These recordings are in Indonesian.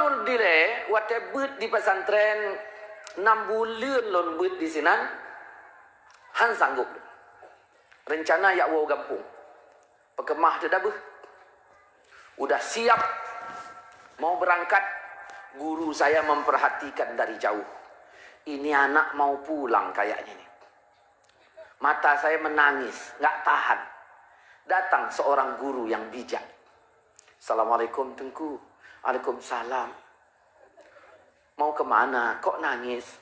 lun dire wate beut di pesantren 6 bulan lun beut di sinan han sanggup. Rencana ya wo gampung. Pekemah tu dah udah siap mau berangkat. Guru saya memperhatikan dari jauh. Ini anak mau pulang kayaknya nih. Mata saya menangis, nggak tahan. Datang seorang guru yang bijak. Assalamualaikum Tengku. Waalaikumsalam. Mau kemana? Kok nangis?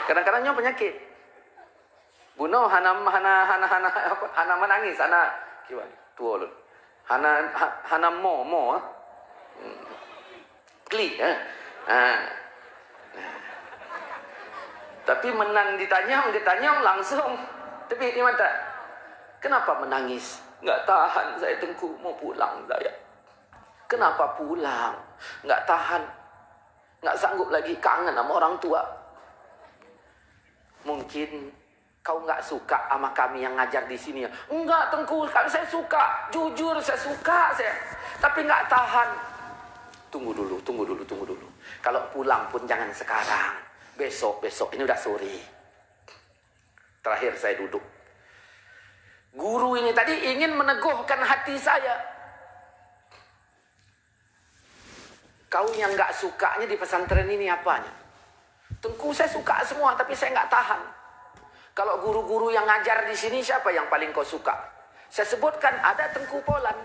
Kadang-kadangnya penyakit. Buno hana menangis, hana kiwan tua lu. Hana mo. Klik, Tapi menang ditanya langsung. Tapi ini mata. Kenapa menangis? Nggak tahan saya Tengku, mau pulang saya. Kenapa pulang? Nggak tahan. Nggak sanggup lagi, kangen sama orang tua. Mungkin kau nggak suka sama kami yang ngajar di sini ya? Enggak Tengku, saya suka. Jujur saya suka saya. Tapi nggak tahan. Tunggu dulu. Kalau pulang pun jangan sekarang. Besok. Ini udah sore. Terakhir saya duduk. Guru ini tadi ingin meneguhkan hati saya. Kau yang nggak sukanya di pesantren ini apanya? Tengku saya suka semua, tapi saya nggak tahan. Kalau guru-guru yang ngajar di sini siapa yang paling kau suka? Saya sebutkan ada Tengku Polan.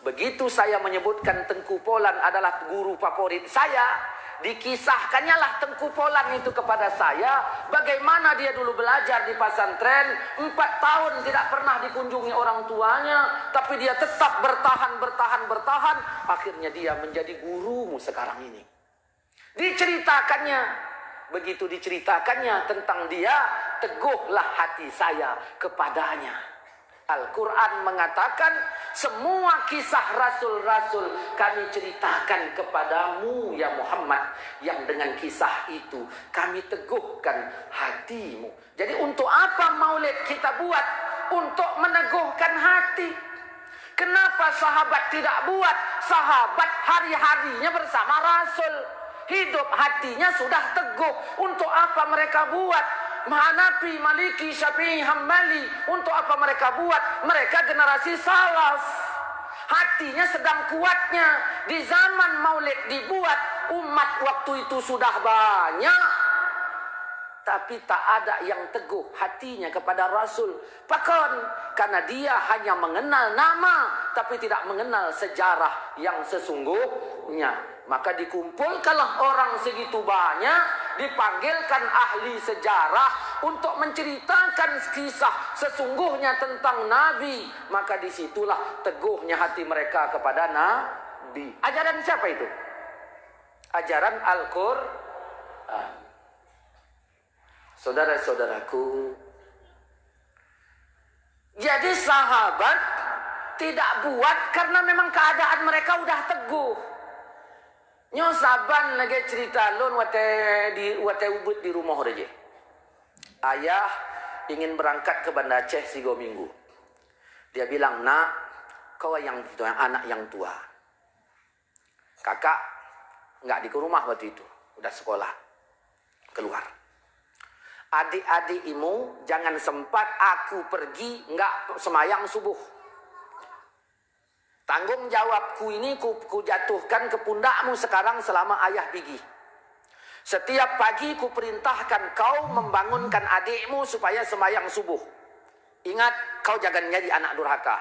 Begitu saya menyebutkan Tengku Polan adalah guru favorit saya, dikisahkannya lah Tengku Polan itu kepada saya, bagaimana dia dulu belajar di pesantren, 4 tahun tidak pernah dikunjungi orang tuanya, tapi dia tetap bertahan, akhirnya dia menjadi gurumu sekarang ini. Begitu diceritakannya tentang dia, teguhlah hati saya kepadanya. Al-Quran mengatakan semua kisah rasul-rasul kami ceritakan kepadamu ya Muhammad, yang dengan kisah itu kami teguhkan hatimu. Jadi untuk apa maulid kita buat? Untuk meneguhkan hati. Kenapa sahabat tidak buat? Sahabat hari-harinya bersama Rasul, hidup hatinya sudah teguh. Untuk apa mereka buat? Hanafi, Maliki, Syafi'i, Hambali, untuk apa mereka buat? Mereka generasi salaf. Hatinya sedang kuatnya. Di zaman maulid dibuat, umat waktu itu sudah banyak, tapi tak ada yang teguh hatinya kepada Rasul. Bahkan karena dia hanya mengenal nama, tapi tidak mengenal sejarah yang sesungguhnya. Maka dikumpulkanlah orang segitu banyak, dipanggilkan ahli sejarah untuk menceritakan kisah sesungguhnya tentang Nabi. Maka disitulah teguhnya hati mereka kepada Nabi. Ajaran siapa itu? Ajaran Al-Quran. Saudara-saudaraku, jadi sahabat tidak buat karena memang keadaan mereka udah teguh. Nyo saban lagi cerita lon wate ubud di rumah aja. Ayah ingin berangkat ke Banda Aceh 3 minggu. Dia bilang, "Nak, kau yang anak yang tua. Kakak nggak di rumah waktu itu, udah sekolah, keluar. Adik-adikmu jangan sempat aku pergi nggak semayang subuh. Tanggung jawabku ini ku jatuhkan ke pundakmu sekarang selama ayah pergi. Setiap pagi ku perintahkan kau membangunkan adikmu supaya semayang subuh. Ingat, kau jangan jadi anak durhaka."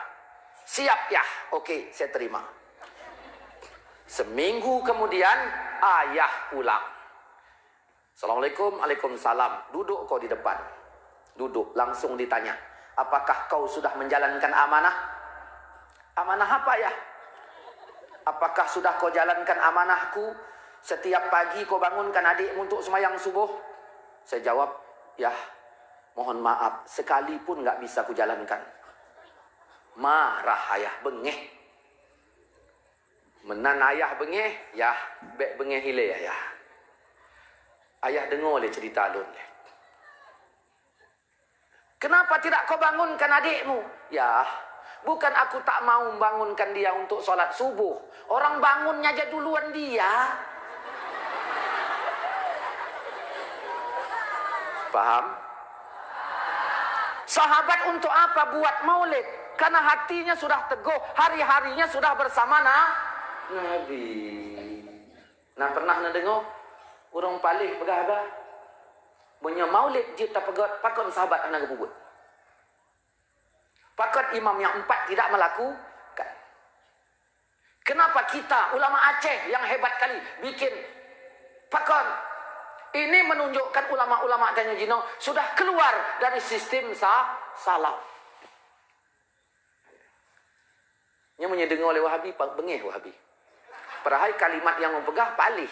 "Siap ya." "Oke, saya terima." Seminggu kemudian ayah pulang. "Assalamualaikum." "Waalaikumsalam." "Duduk kau di depan." Duduk, langsung ditanya, "Apakah kau sudah menjalankan amanah?" "Amanah apa ya?" "Apakah sudah kau jalankan amanahku? Setiap pagi kau bangunkan adikmu untuk semayang subuh?" Saya jawab, "Ya, mohon maaf, sekalipun nggak bisa ku jalankan." Marah ayah, bengeh. Menan ayah bengeh, ya, bek bengeh hile ayah. Ayah dengar oleh cerita lun. "Kenapa tidak kau bangunkan adikmu?" "Ya, Bukan aku tak mau membangunkan dia untuk sholat subuh. Orang bangunnya aja duluan dia. Paham? Sahabat untuk apa buat maulid? Karena hatinya sudah teguh, hari-harinya sudah bersama Nabi. Nah, pernah dengar orang palih pegah abah punya maulid jita pakon sahabat anak bubut. Pakon imam yang 4 tidak melakukan. Kenapa kita ulama Aceh yang hebat kali bikin pakon? Ini menunjukkan ulama-ulama Tanjung Jino sudah keluar dari sistem salaf. Yang menyedengar oleh Wahabi, bengih Wahabi. Perahai kalimat yang mempegah palih.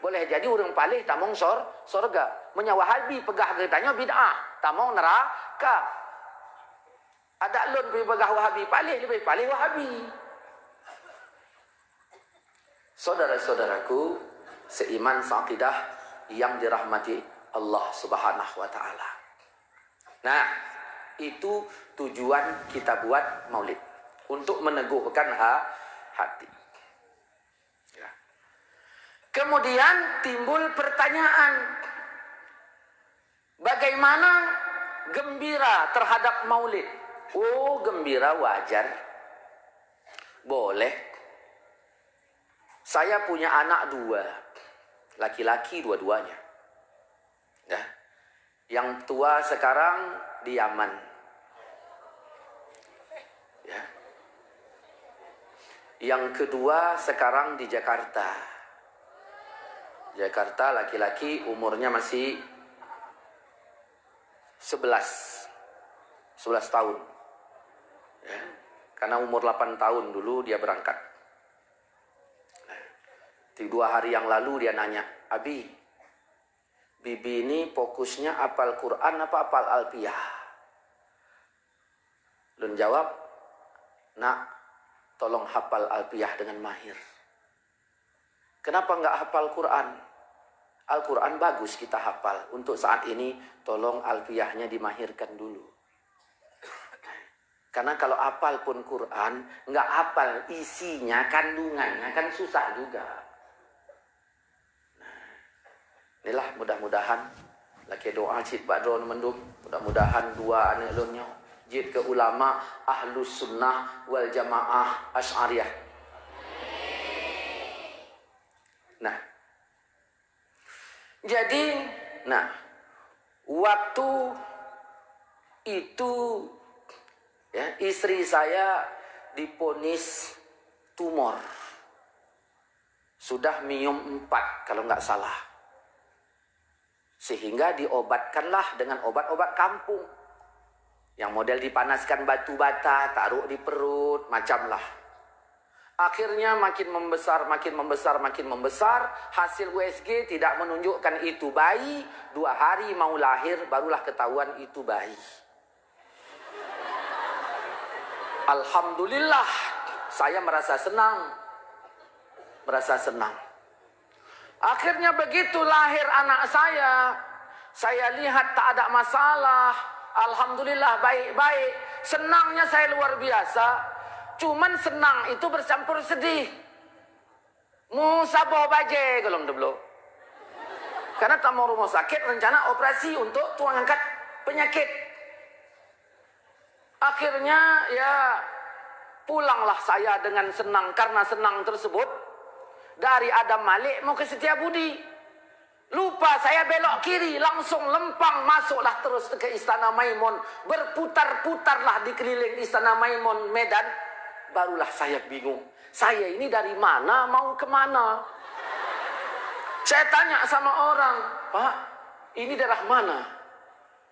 Boleh jadi orang palih tamong sorga. Punya Wahabi pegah getanya bid'ah. Tamong neraka. Ada lun pegah Wahabi palih, lebih palih Wahabi. Saudara-saudaraku, seiman seaqidah yang dirahmati Allah Subhanahu wa taala. Nah, itu tujuan kita buat maulid, untuk meneguhkan hati. Ya. Kemudian timbul pertanyaan, bagaimana gembira terhadap maulid? Oh, gembira wajar. Boleh. Saya punya anak 2. Laki-laki dua-duanya. Ya. Yang tua sekarang di Yaman. Ya. Yang kedua sekarang di Jakarta. Jakarta laki-laki umurnya masih 11 tahun. Ya. Karena umur 8 tahun dulu dia berangkat. 2 hari yang lalu dia nanya, Abi, Bibi ini fokusnya apal Quran apa apal Alpiyah? Lun jawab, nak, tolong hafal Alpiyah dengan mahir. Kenapa enggak hafal Quran? Al-Quran bagus kita hafal. Untuk saat ini, tolong Alpiyahnya dimahirkan dulu. Karena kalau hafal pun Quran, enggak hafal isinya, kandungannya, kan susah juga. Inilah mudah-mudahan laki doa cid badron mendum, mudah-mudahan 2 anak lonyo jid ke ulama ahlus sunnah wal jamaah asy'ariyah. Nah, jadi waktu itu ya, istri saya diponis tumor, sudah minum 4 kalau nggak salah. Sehingga diobatkanlah dengan obat-obat kampung. Yang model dipanaskan batu bata, taruh di perut, macamlah. Akhirnya makin membesar. Hasil USG tidak menunjukkan itu bayi. 2 hari mau lahir, barulah ketahuan itu bayi. Alhamdulillah, saya merasa senang. Akhirnya begitu lahir anak saya lihat tak ada masalah. Alhamdulillah baik-baik. Senangnya saya luar biasa. Cuman senang itu bercampur sedih. Musabah baje golong deblo. Karena tamu rumah sakit rencana operasi untuk tuang angkat penyakit. Akhirnya ya pulanglah saya dengan senang. Karena senang tersebut dari Adam Malik mau ke Setiabudi. Lupa saya belok kiri, langsung lempang masuklah terus ke Istana Maimun. Berputar-putarlah di keliling Istana Maimun Medan. Barulah saya bingung. Saya ini dari mana mau kemana? Saya tanya sama orang, Pak, ini daerah mana?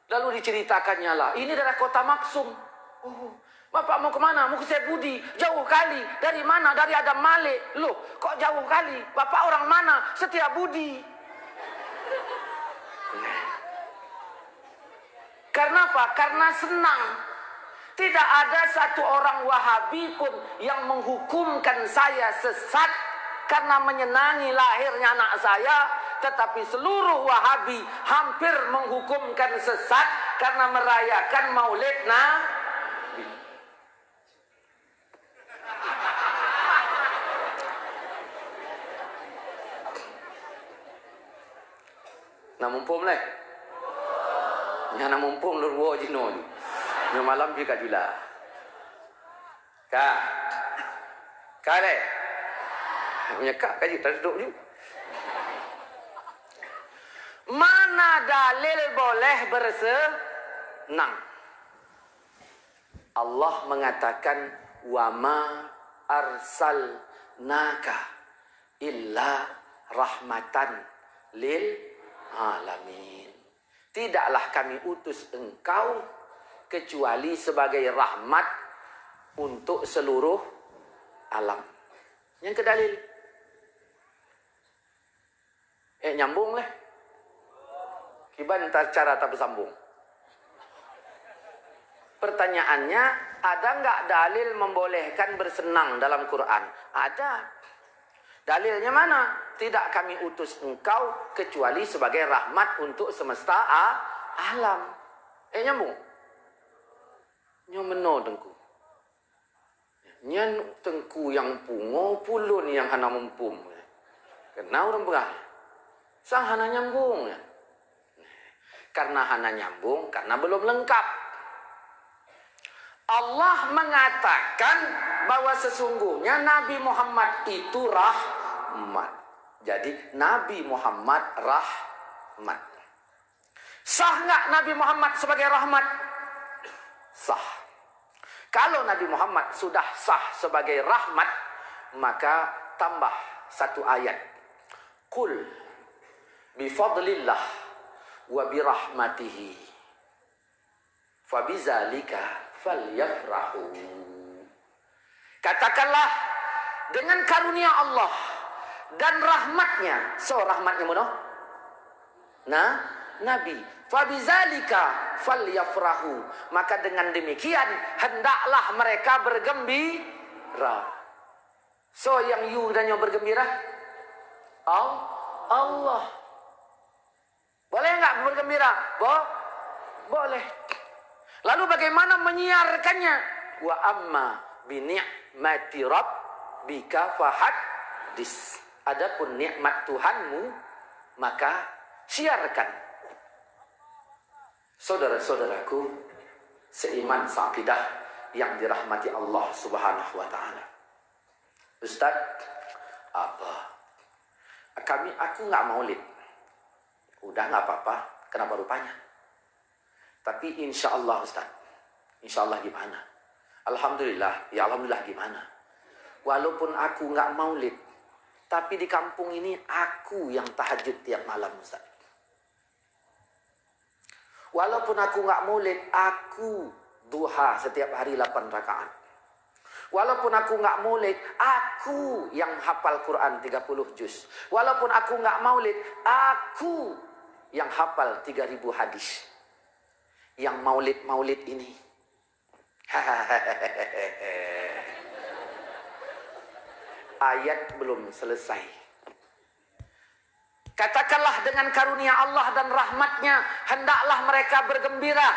Lalu diceritakannya lah, ini daerah Kota Maksum. Oh, Bapak mau kemana? Mau ke Setiabudi. Jauh kali. Dari mana? Dari Adam Malik. Loh, kok jauh kali? Bapak orang mana? Setiabudi. Karena apa? Karena senang. Tidak ada satu orang Wahabi pun yang menghukumkan saya sesat karena menyenangi lahirnya anak saya. Tetapi seluruh Wahabi hampir menghukumkan sesat karena merayakan maulid Nabi. Nak mumpung leh. Nya nak mumpung lur wo jino. Nya malam bi ka jula. Ka. Ka le. Punya kak kaji tak duduk ni. Mana dalil boleh bersenang? Allah mengatakan wa ma arsalnaka illa rahmatan lil alamin. Tidaklah kami utus engkau kecuali sebagai rahmat untuk seluruh alam. Yang kedalil. Nyambung leh. Kiban cara tak bersambung. Pertanyaannya, ada enggak dalil membolehkan bersenang dalam Quran? Ada. Dalilnya mana? Tidak kami utus engkau kecuali sebagai rahmat untuk semesta alam. Nyambung. Nyomeno tengku. Nyan tengku yang pungo pulun yang hana mumpum. Kena orang berah. Sang hana nyambung. Karena hana nyambung, karena belum lengkap. Allah mengatakan bahwa sesungguhnya Nabi Muhammad itu rahmat. Jadi Nabi Muhammad rahmat. Sah nggak Nabi Muhammad sebagai rahmat? Sah. Kalau Nabi Muhammad sudah sah sebagai rahmat, maka tambah satu ayat. Qul bifadlillah wa birahmatihi fabizalika falyafrahu. Katakanlah dengan karunia Allah dan rahmatnya. So rahmatnya mana? Nah, Nabi. Fabizalika falyafrahu. Maka dengan demikian hendaklah mereka bergembira. So yang you dan yang bergembira? Allah. Boleh enggak bergembira? Boleh. Lalu bagaimana menyiarkannya? Wa amma bi ni'mati rabbika fahaddis. Adapun nikmat Tuhanmu maka siarkan. Saudara-saudaraku seiman seakidah yang dirahmati Allah Subhanahu wa taala. Ustaz, apa? Aku enggak maulid. Udah enggak apa-apa. Kenapa rupanya? Tapi insya Allah Ustaz. Insya Allah gimana? Alhamdulillah. Ya Alhamdulillah gimana? Walaupun aku nggak maulid. Tapi di kampung ini aku yang tahajud tiap malam Ustaz. Walaupun aku nggak maulid. Aku duha setiap hari 8 rakaat. Walaupun aku nggak maulid. Aku yang hafal Quran 30 juz. Walaupun aku nggak maulid. Aku yang hafal 3000 hadis. Yang maulid-maulid ini. Ayat belum selesai. Katakanlah dengan karunia Allah dan rahmatnya, hendaklah mereka bergembira.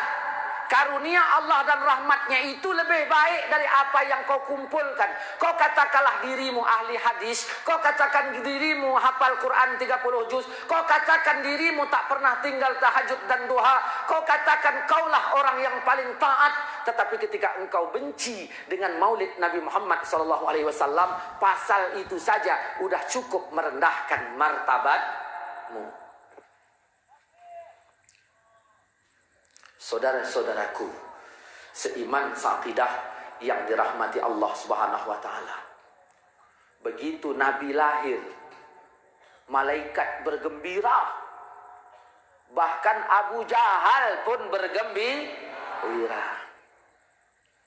Karunia Allah dan rahmatnya itu lebih baik dari apa yang kau kumpulkan. Kau katakanlah dirimu ahli hadis. Kau katakan dirimu hafal Quran 30 juz. Kau katakan dirimu tak pernah tinggal tahajud dan duha. Kau katakan kaulah orang yang paling taat. Tetapi ketika engkau benci dengan maulid Nabi Muhammad SAW, pasal itu saja udah cukup merendahkan martabatmu. Saudara-saudaraku seiman seakidah yang dirahmati Allah Subhanahu wa taala. Begitu Nabi lahir, malaikat bergembira. Bahkan Abu Jahal pun bergembira.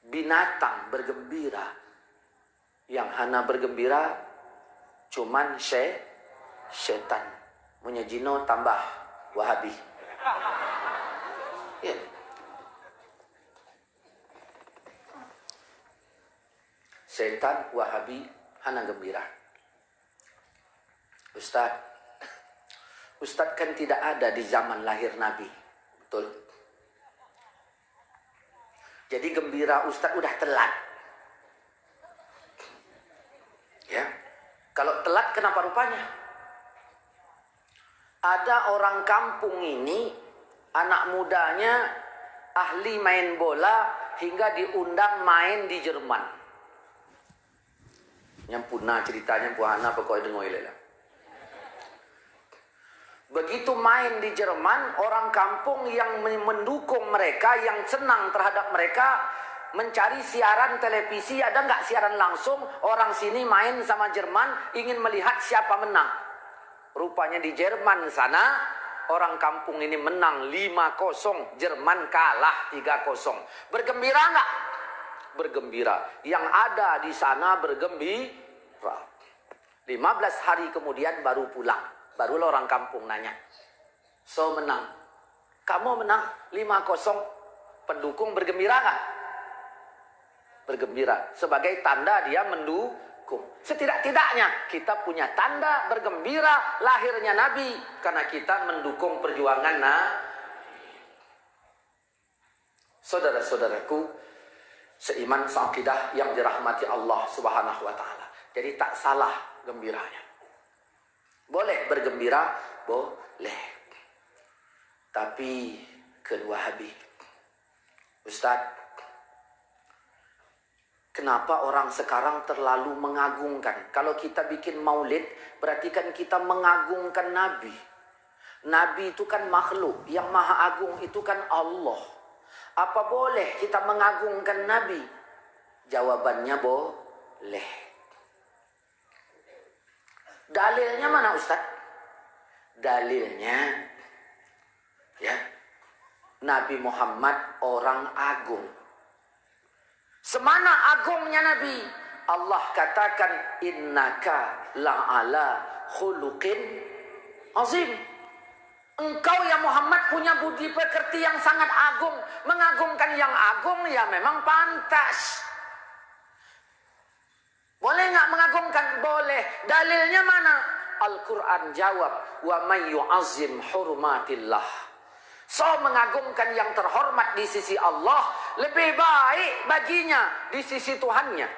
Binatang bergembira. Yang hana bergembira cuman setan. Punya jino tambah Wahabi. Ya. Setan Wahabi hana gembira. Ustaz kan tidak ada di zaman lahir Nabi. Betul. Jadi gembira Ustaz udah telat. Ya. Kalau telat kenapa rupanya? Ada orang kampung ini, anak mudanya ahli main bola hingga diundang main di Jerman. Yang punah ceritanya puhana pokoknya dengoy lela. Begitu main di Jerman, orang kampung yang mendukung mereka, yang senang terhadap mereka, mencari siaran televisi, ada nggak siaran langsung, orang sini main sama Jerman, ingin melihat siapa menang. Rupanya di Jerman sana, orang kampung ini menang 5-0, Jerman kalah 3-0. Bergembira nggak? Bergembira. Yang ada di sana bergembira. 15 hari kemudian baru pulang. Baru orang kampung nanya. So menang. Kamu menang 5-0. Pendukung bergembira nggak? Bergembira. Sebagai tanda dia mendukung. Setidak-tidaknya kita punya tanda bergembira lahirnya Nabi. Karena kita mendukung perjuangan saudara-saudaraku seiman seakidah yang dirahmati Allah Subhanahu wa taala. Jadi tak salah gembiranya. Boleh bergembira, boleh. Tapi kedua habis. Ustaz, kenapa orang sekarang terlalu mengagungkan? Kalau kita bikin maulid, berarti kan kita mengagungkan Nabi. Nabi itu kan makhluk, yang maha agung itu kan Allah. Apa boleh kita mengagungkan Nabi? Jawabannya boleh. Dalilnya mana Ustaz? Dalilnya, ya, Nabi Muhammad orang agung. Semana agungnya Nabi. Allah katakan innaka la'ala khuluqin azim. Engkau ya Muhammad punya budi pekerti yang sangat agung. Mengagungkan yang agung ya memang pantas. Boleh nggak mengagungkan? Boleh. Dalilnya mana? Al-Quran jawab. Wa may yu'azzim hurmatillah. So mengagungkan yang terhormat di sisi Allah lebih baik baginya di sisi Tuhannya.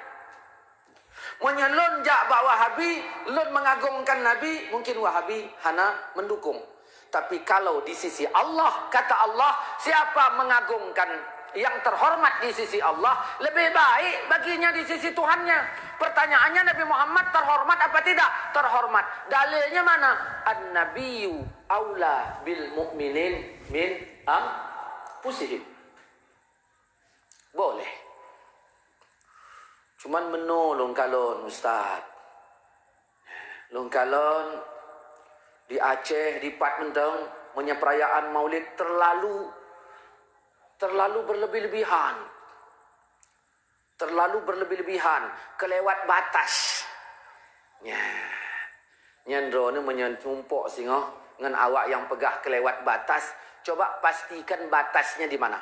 Menyelunjak bak Wahabi, lun mengagungkan Nabi, mungkin Wahabi hana mendukung. Tapi kalau di sisi Allah, kata Allah, siapa mengagungkan yang terhormat di sisi Allah, lebih baik baginya di sisi Tuhannya. Pertanyaannya, Nabi Muhammad terhormat apa tidak? Terhormat. Dalilnya mana? An-nabiyyu aula bil mu'minin min anfusihim. Boleh. Cuman menolong kalon Ustaz. Long kalon di Aceh, di Pat Menteng, menyeperayaan maulid terlalu berlebih-lebihan. Terlalu berlebih-lebihan, kelewat batas. Nyandro ni menyentumpuk singoh dengan awak yang pegah kelewat batas. Coba pastikan batasnya di mana.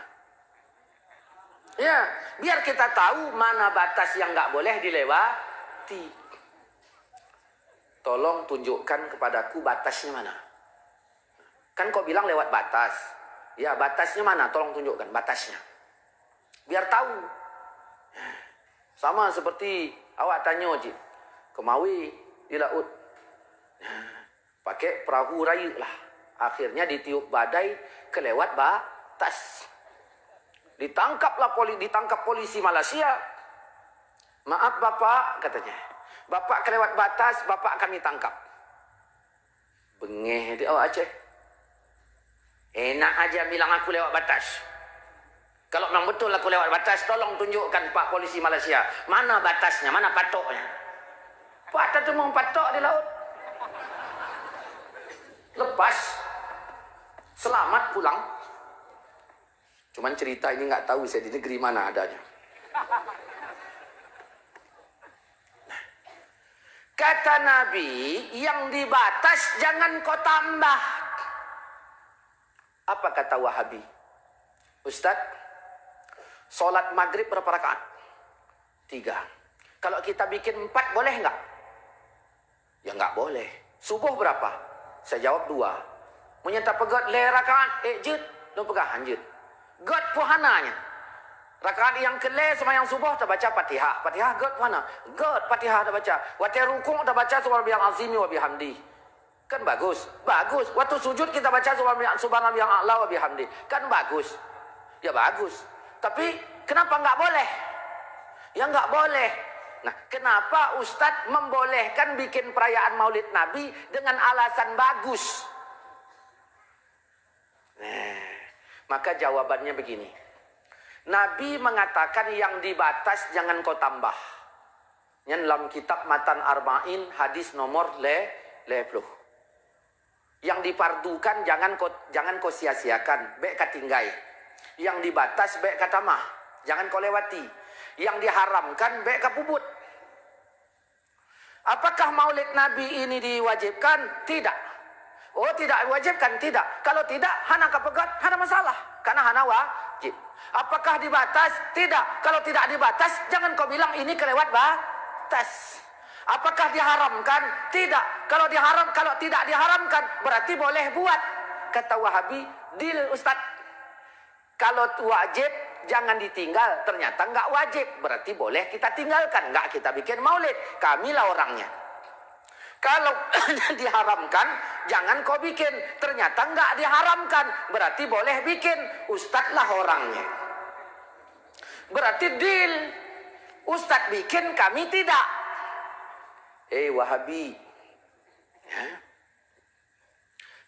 Ya, biar kita tahu mana batas yang nggak boleh dilewati. Tolong tunjukkan kepadaku batasnya mana. Kan kau bilang lewat batas. Ya, batasnya mana? Tolong tunjukkan batasnya. Biar tahu. Sama seperti awak tanya Cik, kemawi di laut. Pakai perahu rayu lah. Akhirnya ditiup badai, kelewat batas. Ditangkap polisi Malaysia. Maaf Bapak, katanya. Bapak kelewat batas, Bapak kami tangkap. Bengeh dia awak Aceh. Enak aja bilang aku lewat batas. Kalau memang betul aku lewat batas, tolong tunjukkan Pak Polisi Malaysia. Mana batasnya, mana patoknya. Pak tu mau patok di laut. Lepas. Selamat pulang. Cuman cerita ini nggak tahu saya di negeri mana adanya. Kata Nabi, yang di batas jangan kau tambah. Apa kata Wahabi? Ustaz, solat maghrib berapa rakaat? 3. Kalau kita bikin 4 boleh nggak? Ya nggak boleh. Subuh berapa? Saya jawab 2. Menyata pegat le rakaat, jut, lu pegah hanjut. God puhananya. Rakaat yang kele sama yang subuh tak baca Fatihah. Fatihah God puhana. God Fatihah tak baca. Waktu rukuk tak baca subhanallahil azimi wa bihamdi. Kan bagus. Bagus. Waktu sujud kita baca subhanallah yang a'la wa bihamdi. Kan bagus. Ya bagus. Tapi kenapa nggak boleh? Ya nggak boleh. Nah, kenapa Ustadz membolehkan bikin perayaan Maulid Nabi dengan alasan bagus? Nah, maka jawabannya begini. Nabi mengatakan yang dibatas jangan kau tambah. Yang dalam kitab Matan Arba'in hadis nomor 10. Yang dipardukan jangan kau sia-siakan, baik katinggai. Yang dibatas baik kata mah, jangan kau lewati. Yang diharamkan baik kapubut. Apakah Maulid Nabi ini diwajibkan? Tidak. Oh, tidak diwajibkan? Tidak. Kalau tidak, hana kapegat, hana masalah. Karena hana wajib. Apakah dibatas? Tidak. Kalau tidak dibatas, jangan kau bilang ini kelewat batas. Apakah diharamkan? Tidak. Kalau tidak diharamkan, berarti boleh buat. Kata Wahabi, deal Ustaz. Kalau wajib, jangan ditinggal. Ternyata nggak wajib. Berarti boleh kita tinggalkan. Nggak kita bikin maulid. Kamilah orangnya. Kalau diharamkan, jangan kau bikin. Ternyata nggak diharamkan. Berarti boleh bikin. Ustadz lah orangnya. Berarti deal. Ustadz bikin, kami tidak. Wahabi. Ya.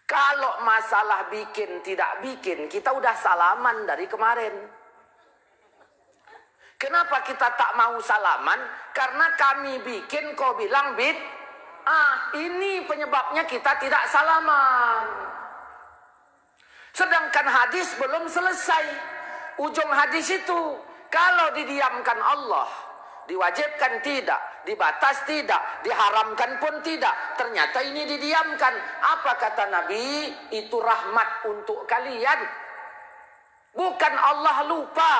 Kalau masalah bikin tidak bikin, kita udah salaman dari kemarin. Kenapa kita tak mau salaman? Karena kami bikin, kau bilang ini penyebabnya kita tidak salaman. Sedangkan hadis belum selesai. Ujung hadis itu, kalau didiamkan Allah, diwajibkan tidak, dibatas tidak, diharamkan pun tidak. Ternyata ini didiamkan. Apa kata Nabi? Itu rahmat untuk kalian. Bukan Allah lupa.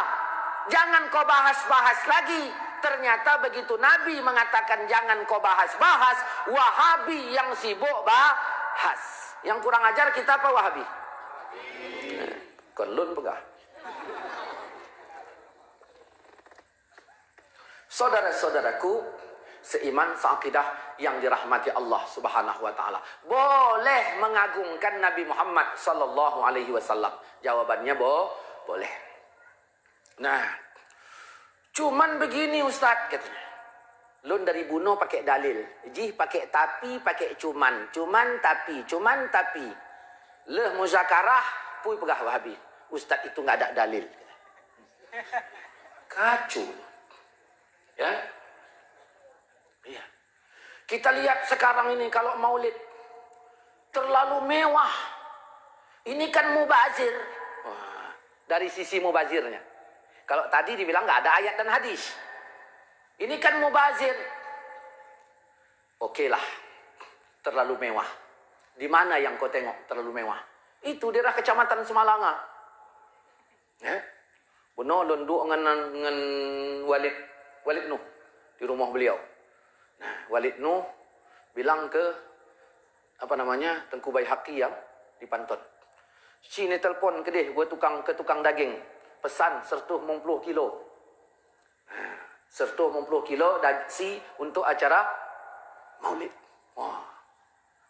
Jangan kau bahas-bahas lagi. Ternyata begitu Nabi mengatakan jangan kau bahas-bahas, Wahabi yang sibuk bahas. Yang kurang ajar kita apa Wahabi? Kelun pegah. Saudara-saudaraku seiman seakidah yang dirahmati Allah Subhanahu wa taala, boleh mengagungkan Nabi Muhammad sallallahu alaihi wasallam? Jawabannya boleh. Nah, cuman begini Ustaz katanya. Lun dari bunuh pakai dalil, jih pakai tapi, pakai cuman tapi. Leh muzakarah pui pegah Wahabi. Ustaz itu nggak ada dalil. Kacau. Ya, iya. Kita lihat sekarang ini kalau maulid terlalu mewah. Ini kan mubazir. Wah, dari sisi mubazirnya. Kalau tadi dibilang nggak ada ayat dan hadis. Ini kan mubazir. Oke lah, terlalu mewah. Di mana yang kau tengok terlalu mewah? Itu daerah kecamatan Semalanga. Ya, benar lunduk dengan Walid Nuh di rumah beliau. Nah, Walid Nuh bilang ke Tengku Baihaqi yang di Panton. Sini telepon ke dia, gue ke tukang daging. Pesan 150 kilo. Nah, 150 kilo si untuk acara Maulid. Wah,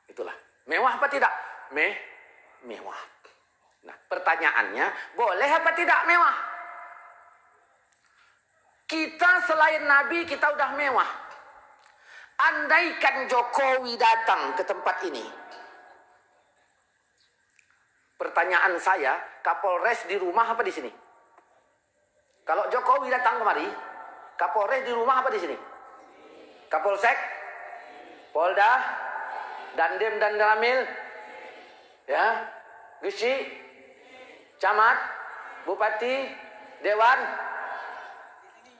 itulah. Mewah apa tidak? Mewah. Nah, pertanyaannya, boleh apa tidak mewah? Kita selain Nabi, kita udah mewah. Andaikan Jokowi datang ke tempat ini. Pertanyaan saya, Kapolres di rumah apa di sini? Kalau Jokowi datang kemari, Kapolres di rumah apa di sini? Kapolsek? Polda? Dandim dan Ramil? Ya? Gesi? Camat? Bupati? Dewan?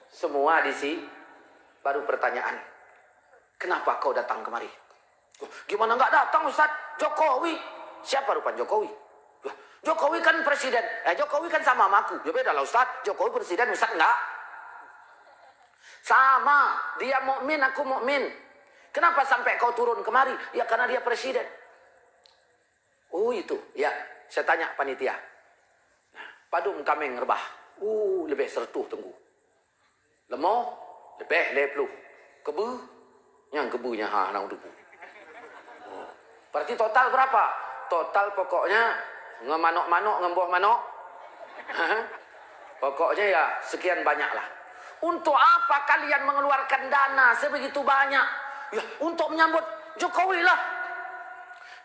Semua di sini. Baru pertanyaan, kenapa kau datang kemari? Gimana nggak datang Ustaz? Jokowi. Siapa rupanya Jokowi? Jokowi kan presiden. Jokowi kan sama sama aku. Ya beda lah Ustaz. Jokowi presiden, Ustaz enggak. Sama. Dia mukmin, aku mukmin. Kenapa sampai kau turun kemari? Ya karena dia presiden. Oh itu. Ya, saya tanya panitia. Padum kameng rebah. Lebih sertuh tunggu. Lemah, lebih lepluh. Kebu, yang kebunya nang debu. Berarti total berapa? Total pokoknya ngemanok-manok, ngemboh manok. Pokoknya ya sekian banyak lah. Untuk apa kalian mengeluarkan dana sebegitu banyak? Ya, untuk menyambut Jokowi lah.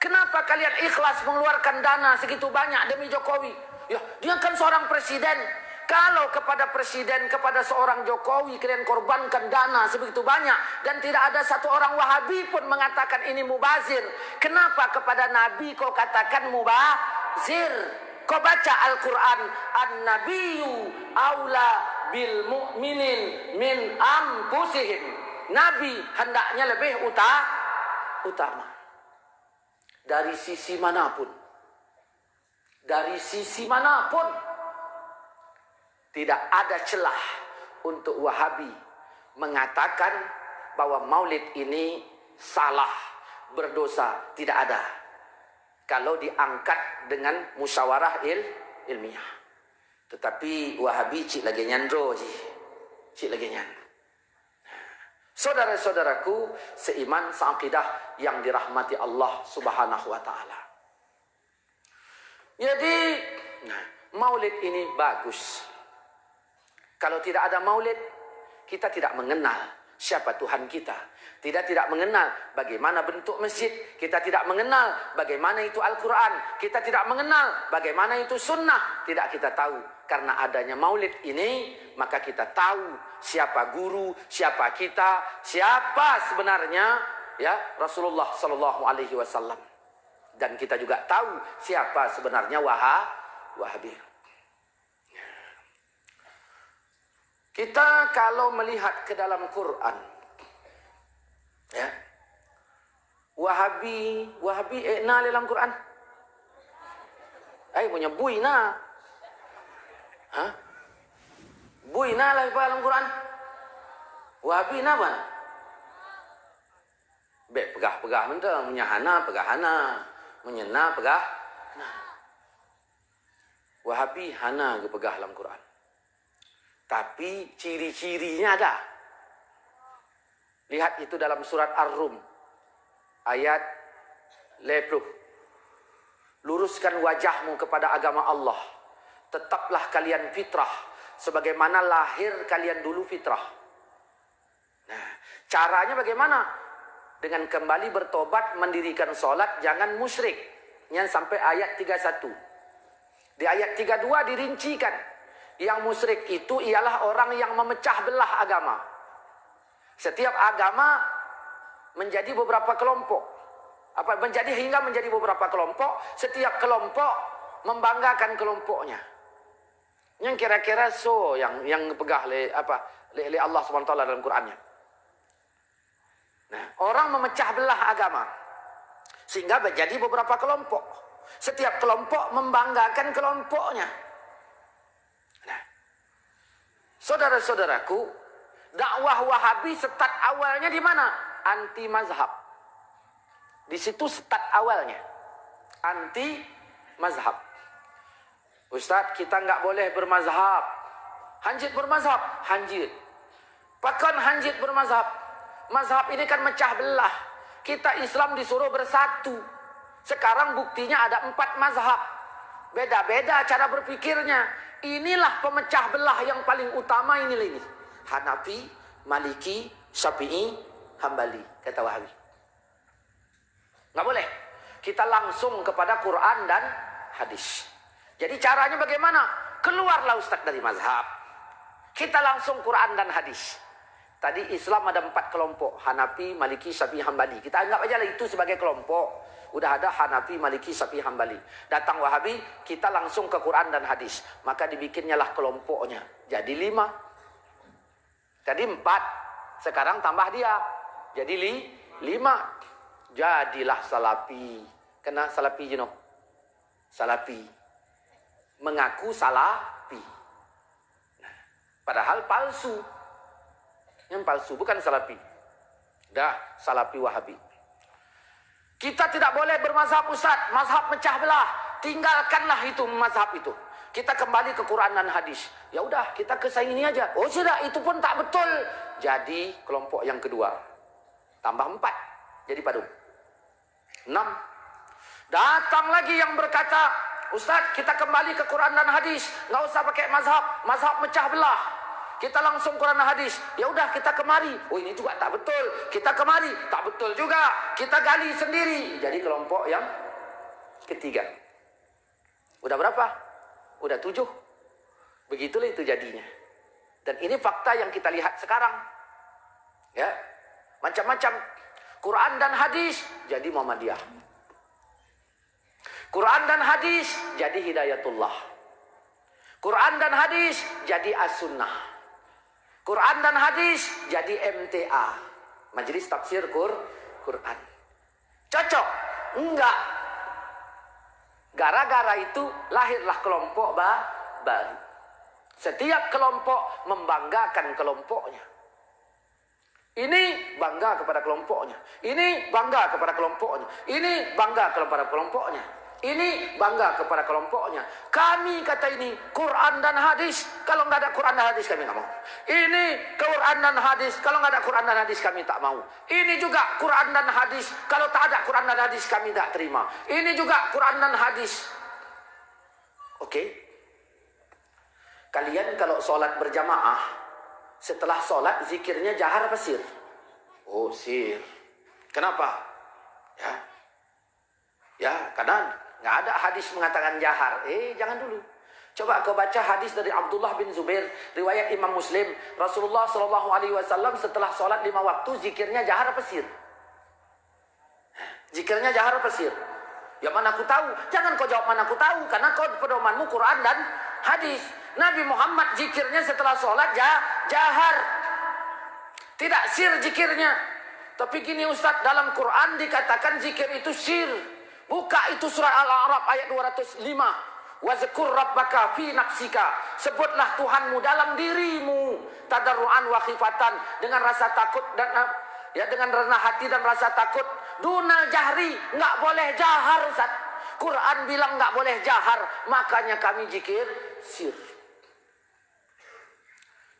Kenapa kalian ikhlas mengeluarkan dana segitu banyak demi Jokowi? Ya, dia kan seorang presiden. Kalau kepada presiden, kepada seorang Jokowi kalian korbankan dana sebegitu banyak dan tidak ada satu orang Wahabi pun mengatakan ini mubazir. Kenapa kepada Nabi kau katakan mubazir? Kau baca Al-Quran, An-Nabiyyu aula bil mu'minin min anfusihim. Nabi hendaknya lebih utama. Dari sisi manapun. Dari sisi manapun. Tidak ada celah untuk Wahabi mengatakan bahwa maulid ini salah, berdosa. Tidak ada. Kalau diangkat dengan musyawarah ilmiah. Tetapi Wahabi cik lagi nyandro je. Cik lagi nyan. Saudara-saudaraku seiman seakidah yang dirahmati Allah Subhanahu wa taala. Jadi maulid ini bagus. Kalau tidak ada maulid, kita tidak mengenal siapa Tuhan kita. Tidak mengenal bagaimana bentuk masjid. Kita tidak mengenal bagaimana itu Al-Quran. Kita tidak mengenal bagaimana itu sunnah. Tidak kita tahu. Karena adanya maulid ini, maka kita tahu siapa guru, siapa kita, siapa sebenarnya ya Rasulullah Sallallahu Alaihi Wasallam. Dan kita juga tahu siapa sebenarnya Wahabi. Kita kalau melihat ke dalam Quran, ya, Wahabi na dalam Quran. Punya buina. Hah? Buina lah dalam Quran. Wahabi na apa? Pegah mentang, menyahana pegahana, menyena pegah. Nah. Wahabi hana ke pegah dalam Quran. Tapi ciri-cirinya ada. Lihat itu dalam surat Ar-Rum. Ayat 10. Luruskan wajahmu kepada agama Allah. Tetaplah kalian fitrah. Sebagaimana lahir kalian dulu fitrah. Nah, caranya bagaimana? Dengan kembali bertobat, mendirikan sholat, jangan musyrik. Yang sampai ayat 31. Di ayat 32 dirincikan. Yang musyrik itu ialah orang yang memecah belah agama. Setiap agama menjadi beberapa kelompok. Hingga menjadi beberapa kelompok. Setiap kelompok membanggakan kelompoknya. Yang kira-kira yang pegah oleh Allah SWT dalam Qur'annya. Nah, orang memecah belah agama. Sehingga menjadi beberapa kelompok. Setiap kelompok membanggakan kelompoknya. Saudara-saudaraku, dakwah Wahabi start awalnya di mana? Anti mazhab. Di situ start awalnya. Anti mazhab. Ustaz, kita nggak boleh bermazhab. Hanjit bermazhab, hanjit. Bahkan hanjit bermazhab. Mazhab ini kan mecah belah. Kita Islam disuruh bersatu. Sekarang buktinya ada 4 mazhab. Beda-beda cara berpikirnya. Inilah pemecah belah yang paling utama ini. Hanafi, Maliki, Syafi'i, Hambali. Kata Wahabi. Nggak boleh. Kita langsung kepada Quran dan hadis. Jadi caranya bagaimana? Keluarlah Ustaz dari mazhab. Kita langsung Quran dan hadis. Tadi Islam ada 4 kelompok. Hanafi, Maliki, Syafi'i, Hambali. Kita anggap aja lah itu sebagai kelompok. Udah ada Hanafi, Maliki, Syafi'i, Hambali. Datang Wahabi, kita langsung ke Quran dan hadis. Maka dibikinnya lah kelompoknya. Jadi 5. Tadi 4. Sekarang tambah dia. Jadi 5. Jadilah Salafi. Kena Salafi je no? Salafi. Mengaku Salafi. Nah, padahal palsu. Yang palsu bukan Salafi. Dah Salafi Wahabi. Kita tidak boleh bermazhab Ustaz. Mazhab mecah belah. Tinggalkanlah itu mazhab itu. Kita kembali ke Quran dan hadis. Ya udah, kita ke saya ini aja. Oh sudah, itu pun tak betul. Jadi kelompok yang kedua. Tambah 4. Jadi padu. 6. Datang lagi yang berkata, Ustaz, kita kembali ke Quran dan hadis, nggak usah pakai mazhab, mazhab mecah belah. Kita langsung Quran dan hadis. Ya udah kita kemari. Oh ini juga tak betul. Kita kemari, tak betul juga. Kita gali sendiri. Jadi kelompok yang ketiga. Udah berapa? Udah 7. Begitulah itu jadinya. Dan ini fakta yang kita lihat sekarang. Ya, macam-macam. Quran dan hadis jadi Muhammadiyah. Quran dan hadis jadi Hidayatullah. Quran dan hadis jadi As-Sunnah. Quran dan hadis jadi MTA. Majelis Tafsir Quran. Cocok? Enggak. Gara-gara itu lahirlah kelompok baru. Setiap kelompok membanggakan kelompoknya. Ini bangga kepada kelompoknya. Ini bangga kepada kelompoknya. Ini bangga kepada kelompoknya. Ini bangga kepada kelompoknya. Kami kata ini Quran dan hadis. Kalau nggak ada Quran dan hadis kami nggak mau. Ini Quran dan hadis. Kalau nggak ada Quran dan hadis kami tak mau. Ini juga Quran dan hadis. Kalau tak ada Quran dan hadis kami tak terima. Ini juga Quran dan hadis. Oke. Kalian kalau sholat berjamaah, setelah sholat zikirnya jahar apa sir? Oh sir. Kenapa? Ya karena nggak ada hadis mengatakan jahar. Jangan dulu. Coba kau baca hadis dari Abdullah bin Zubair, riwayat Imam Muslim. Rasulullah SAW setelah sholat 5 waktu zikirnya jahar apa sir? Zikirnya jahar apa sir? Ya mana aku tahu. Jangan kau jawab mana aku tahu, karena kau pedomanmu Quran dan hadis. Nabi Muhammad zikirnya setelah sholat jahar. Tidak sir zikirnya. Tapi gini Ustaz, dalam Quran dikatakan zikir itu sir. Buka itu surah Al-A'raf ayat 205. Wazkur rabbaka fi nafsika. Sebutlah Tuhanmu dalam dirimu. Tadarruan wa khifatan. Dengan rasa takut dan dengan rendah hati dan rasa takut. Dunal jahri. Nggak boleh jahar Ustaz. Quran bilang nggak boleh jahar. Makanya kami zikir sir.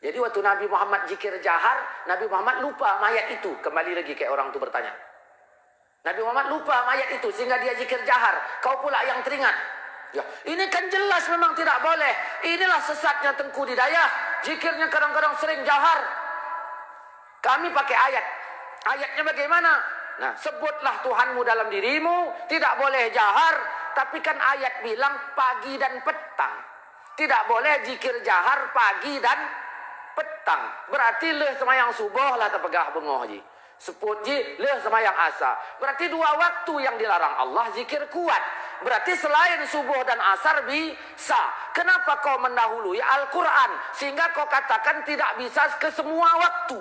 Jadi waktu Nabi Muhammad zikir jahar, Nabi Muhammad lupa mayat itu. Kembali lagi kayak orang itu bertanya. Nabi Muhammad lupa mayat itu sehingga dia zikir jahar. Kau pula yang teringat. Ya, ini kan jelas memang tidak boleh. Inilah sesatnya Tengku Hidayah. Zikirnya kadang-kadang sering jahar. Kami pakai ayat. Ayatnya bagaimana? Nah, sebutlah Tuhanmu dalam dirimu. Tidak boleh jahar. Tapi kan ayat bilang pagi dan petang. Tidak boleh zikir jahar pagi dan petang. Berarti leh semayang subuh lah terpegah bengoh ji. Seput ji leh semayang asa. Berarti 2 waktu yang dilarang Allah zikir kuat. Berarti selain subuh dan asar bisa. Kenapa kau mendahului Al-Quran sehingga kau katakan tidak bisa ke semua waktu?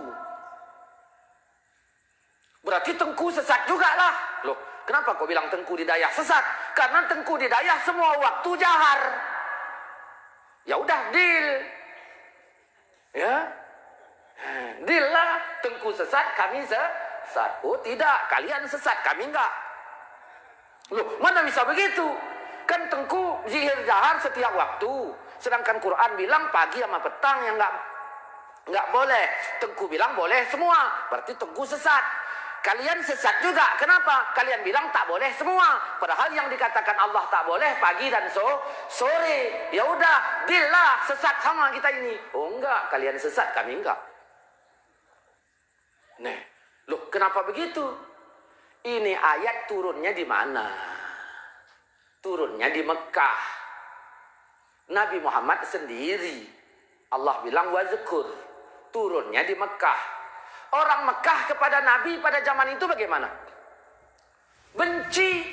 Berarti Tengku sesat juga lah. Loh, kenapa kau bilang Tengku Hidayah sesat? Karena Tengku Hidayah semua waktu jahar. Ya udah deal. Ya, deal lah. Tengku sesat, kami sesat. Oh tidak, kalian sesat, kami enggak. Loh, mana bisa begitu? Kan Tengku zikir jahar setiap waktu. Sedangkan Quran bilang pagi sama petang yang enggak boleh. Tengku bilang boleh semua. Berarti Tengku sesat. Kalian sesat juga. Kenapa? Kalian bilang tak boleh semua. Padahal yang dikatakan Allah tak boleh pagi dan sore. Ya udah, deal lah, sesat sama kita ini. Oh enggak, kalian sesat, kami enggak. Nih, loh kenapa begitu? Ini ayat turunnya di mana? Turunnya di Mekah. Nabi Muhammad sendiri. Allah bilang wazkur. Turunnya di Mekah. Orang Mekah kepada Nabi pada zaman itu bagaimana? Benci.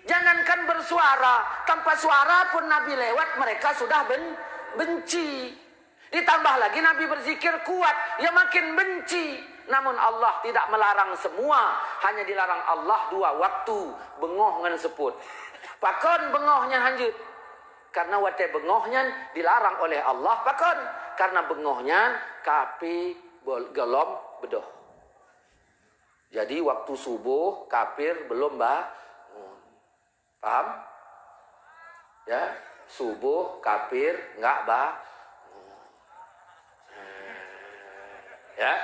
Jangankan bersuara. Tanpa suara pun Nabi lewat, mereka sudah benci. Ditambah lagi Nabi berzikir kuat, ya makin benci. Namun Allah tidak melarang semua. Hanya dilarang Allah 2 waktu. Bengoh dengan seput. Pakon bengohnya hanjut. Karena wate bengohnya dilarang oleh Allah. Pakon. Karena bengohnya kapi gelom bedoh. Jadi waktu subuh kafir belum bangun. Paham? Ya, subuh kafir enggak bangun. Ya.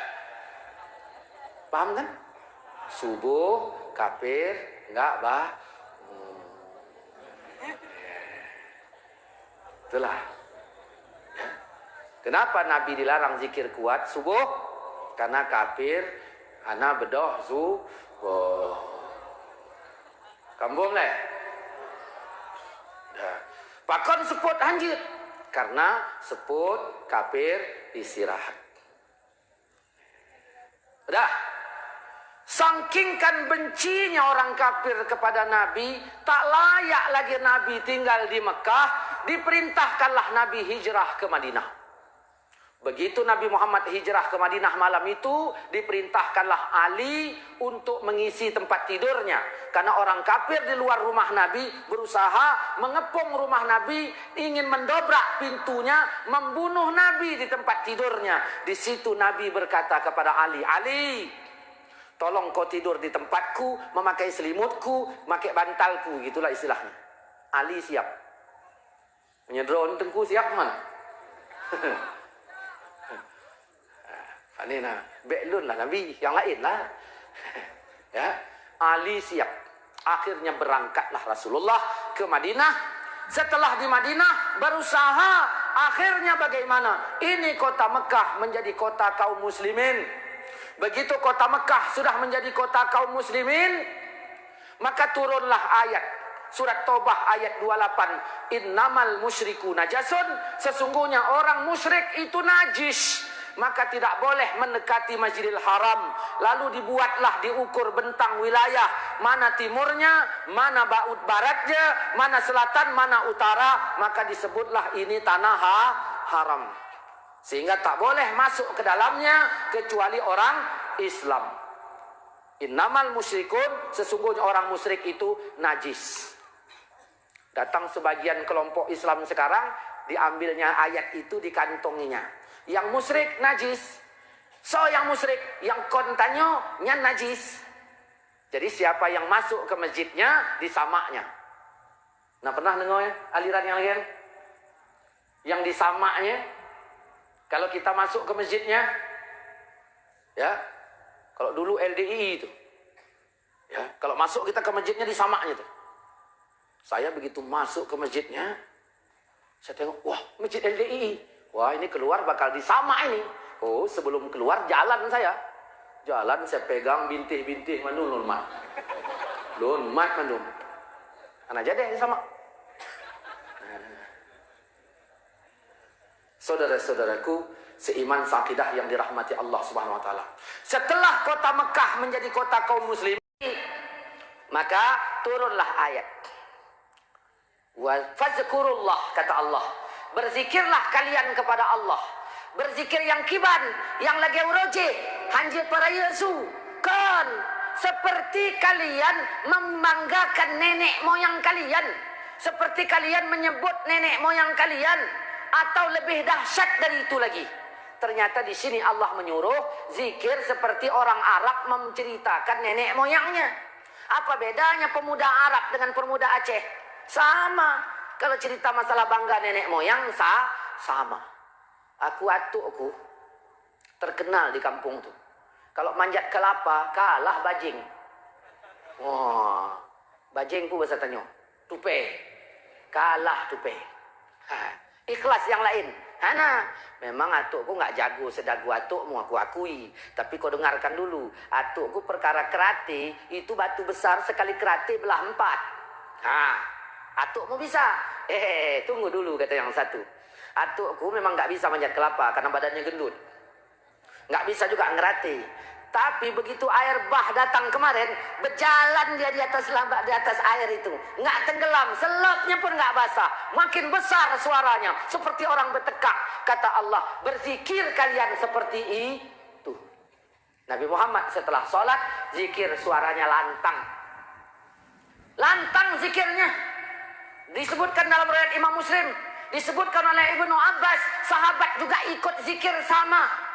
Paham kan? Subuh kafir enggak bangun. Itulah. Ya. Kenapa Nabi dilarang zikir kuat subuh? Karena kafir. Ana bedoh subuh. Kambung leh. Ya. Pakon seput anjir. Karena seput kafir istirahat. Udah. Saking kan bencinya orang kafir kepada Nabi, tak layak lagi Nabi tinggal di Mekah, diperintahkanlah Nabi hijrah ke Madinah. Begitu Nabi Muhammad hijrah ke Madinah malam itu, diperintahkanlah Ali untuk mengisi tempat tidurnya. Karena orang kafir di luar rumah Nabi berusaha mengepung rumah Nabi, ingin mendobrak pintunya, membunuh Nabi di tempat tidurnya. Di situ Nabi berkata kepada Ali, Ali, tolong kau tidur di tempatku, memakai selimutku, memakai bantalku, gitulah istilahnya. Ali siap. Menyedron tengku siap mana? Ini nah, belun lah Nabi, yang lain lah. Ya, Ali siap. Akhirnya berangkatlah Rasulullah ke Madinah. Setelah di Madinah berusaha, akhirnya bagaimana? Ini kota Mekah menjadi kota kaum muslimin. Begitu kota Mekah sudah menjadi kota kaum muslimin, maka turunlah ayat surat Taubah ayat 28. Innamal musyriku najasun, sesungguhnya orang musyrik itu najis, maka tidak boleh mendekati Masjidil Haram. Lalu dibuatlah, diukur bentang wilayah, mana timurnya, mana baratnya, mana selatan, mana utara, maka disebutlah ini tanah haram. Sehingga tak boleh masuk ke dalamnya kecuali orang Islam. Innamal musyrikun, sesungguhnya orang musyrik itu najis. Datang sebagian kelompok Islam sekarang, diambilnya ayat itu dikantonginya. Yang musyrik najis. So yang musyrik, yang kontanyo nya najis. Jadi siapa yang masuk ke masjidnya disamaknya. Nah, pernah dengar ya aliran yang lain? Yang disamaknya, kalau kita masuk ke masjidnya, ya, kalau dulu LDII itu, ya, kalau masuk kita ke masjidnya disamaknya tuh. Saya begitu masuk ke masjidnya, saya tengok, wah, masjid LDII. Wah, ini keluar bakal disamak ini. Oh, sebelum keluar jalan saya. Jalan saya pegang bintih-bintih manun mat. Lun mat manun. Anak jadi sama. Saudara-saudaraku, seiman sakidah yang dirahmati Allah Subhanahu wa taala. Setelah kota Mekah menjadi kota kaum muslimin, maka turunlah ayat. Wa fazkurullah, kata Allah. Berzikirlah kalian kepada Allah. Berzikir yang kiban, yang lagi uroje, hanjir para Yesu. Kan seperti kalian membanggakan nenek moyang kalian, seperti kalian menyebut nenek moyang kalian, atau lebih dahsyat dari itu lagi. Ternyata di sini Allah menyuruh zikir seperti orang Arab menceritakan nenek moyangnya. Apa bedanya pemuda Arab dengan pemuda Aceh? Sama. Kalau cerita masalah bangga nenek moyang sama. Atukku terkenal di kampung tuh. Kalau manjat kelapa kalah bajing. Wah, bajingku bahasa Tanyo. Tupe. Kalah tupe. Ikhlas yang lain. Hana, memang atukku nggak jago sedagu atukmu, aku akui. Tapi kau dengarkan dulu, atukku perkara kerate itu batu besar sekali kerate belah 4. Atukmu bisa. Tunggu dulu, kata yang satu. Atukku memang nggak bisa manjat kelapa karena badannya gendut. Nggak bisa juga ngerati. Tapi begitu air bah datang kemarin, berjalan dia di atas air itu, nggak tenggelam, selopnya pun nggak basah. Makin besar suaranya, seperti orang bertekak. Kata Allah, berzikir kalian seperti itu. Nabi Muhammad setelah sholat, zikir suaranya lantang. Lantang zikirnya. Disebutkan dalam riwayat Imam Muslim, disebutkan oleh Ibnu Abbas, sahabat juga ikut zikir sama.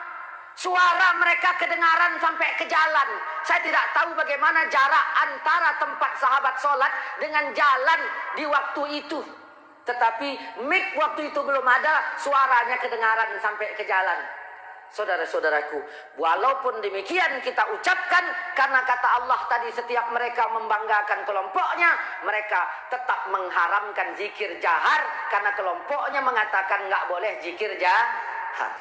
Suara mereka kedengaran sampai ke jalan. Saya tidak tahu bagaimana jarak antara tempat sahabat sholat dengan jalan di waktu itu. Tetapi mic waktu itu belum ada, suaranya kedengaran sampai ke jalan. Saudara-saudaraku, walaupun demikian kita ucapkan, karena kata Allah tadi setiap mereka membanggakan kelompoknya, mereka tetap mengharamkan zikir jahar, karena kelompoknya mengatakan nggak boleh zikir jahar.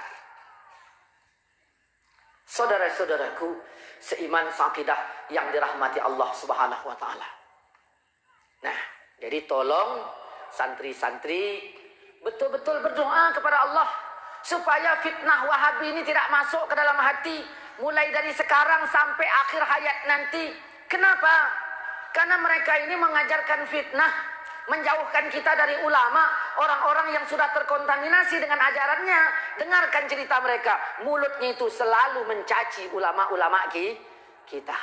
Saudara-saudaraku, seiman seakidah yang dirahmati Allah Subhanahu wa taala. Nah, jadi tolong santri-santri betul-betul berdoa kepada Allah supaya fitnah Wahabi ini tidak masuk ke dalam hati mulai dari sekarang sampai akhir hayat nanti. Kenapa? Karena mereka ini mengajarkan fitnah, menjauhkan kita dari ulama, orang-orang yang sudah terkontaminasi dengan ajarannya. Dengarkan cerita mereka, mulutnya itu selalu mencaci ulama-ulama kita.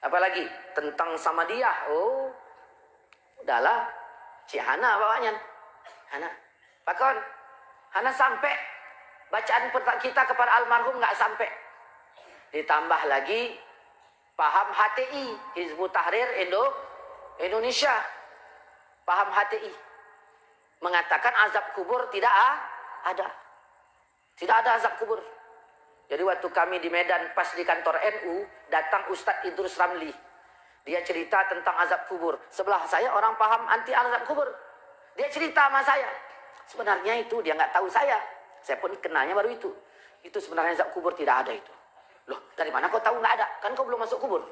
Apalagi tentang sama dia, oh udahlah, Cihana bawanya, Hana, Pakon, Hana sampai bacaan kita kepada almarhum nggak sampai. Ditambah lagi paham HTI, Hizbut Tahrir Indonesia, paham HTI mengatakan azab kubur tidak ada, azab kubur. Jadi waktu kami di Medan pas di kantor NU datang Ustadz Idrus Ramli, dia cerita tentang azab kubur. Sebelah saya orang paham anti azab kubur, dia cerita sama saya. Sebenarnya itu dia nggak tahu saya pun kenalnya baru itu sebenarnya azab kubur tidak ada itu. Loh, dari mana kau tahu nggak ada? Kan kau belum masuk kubur.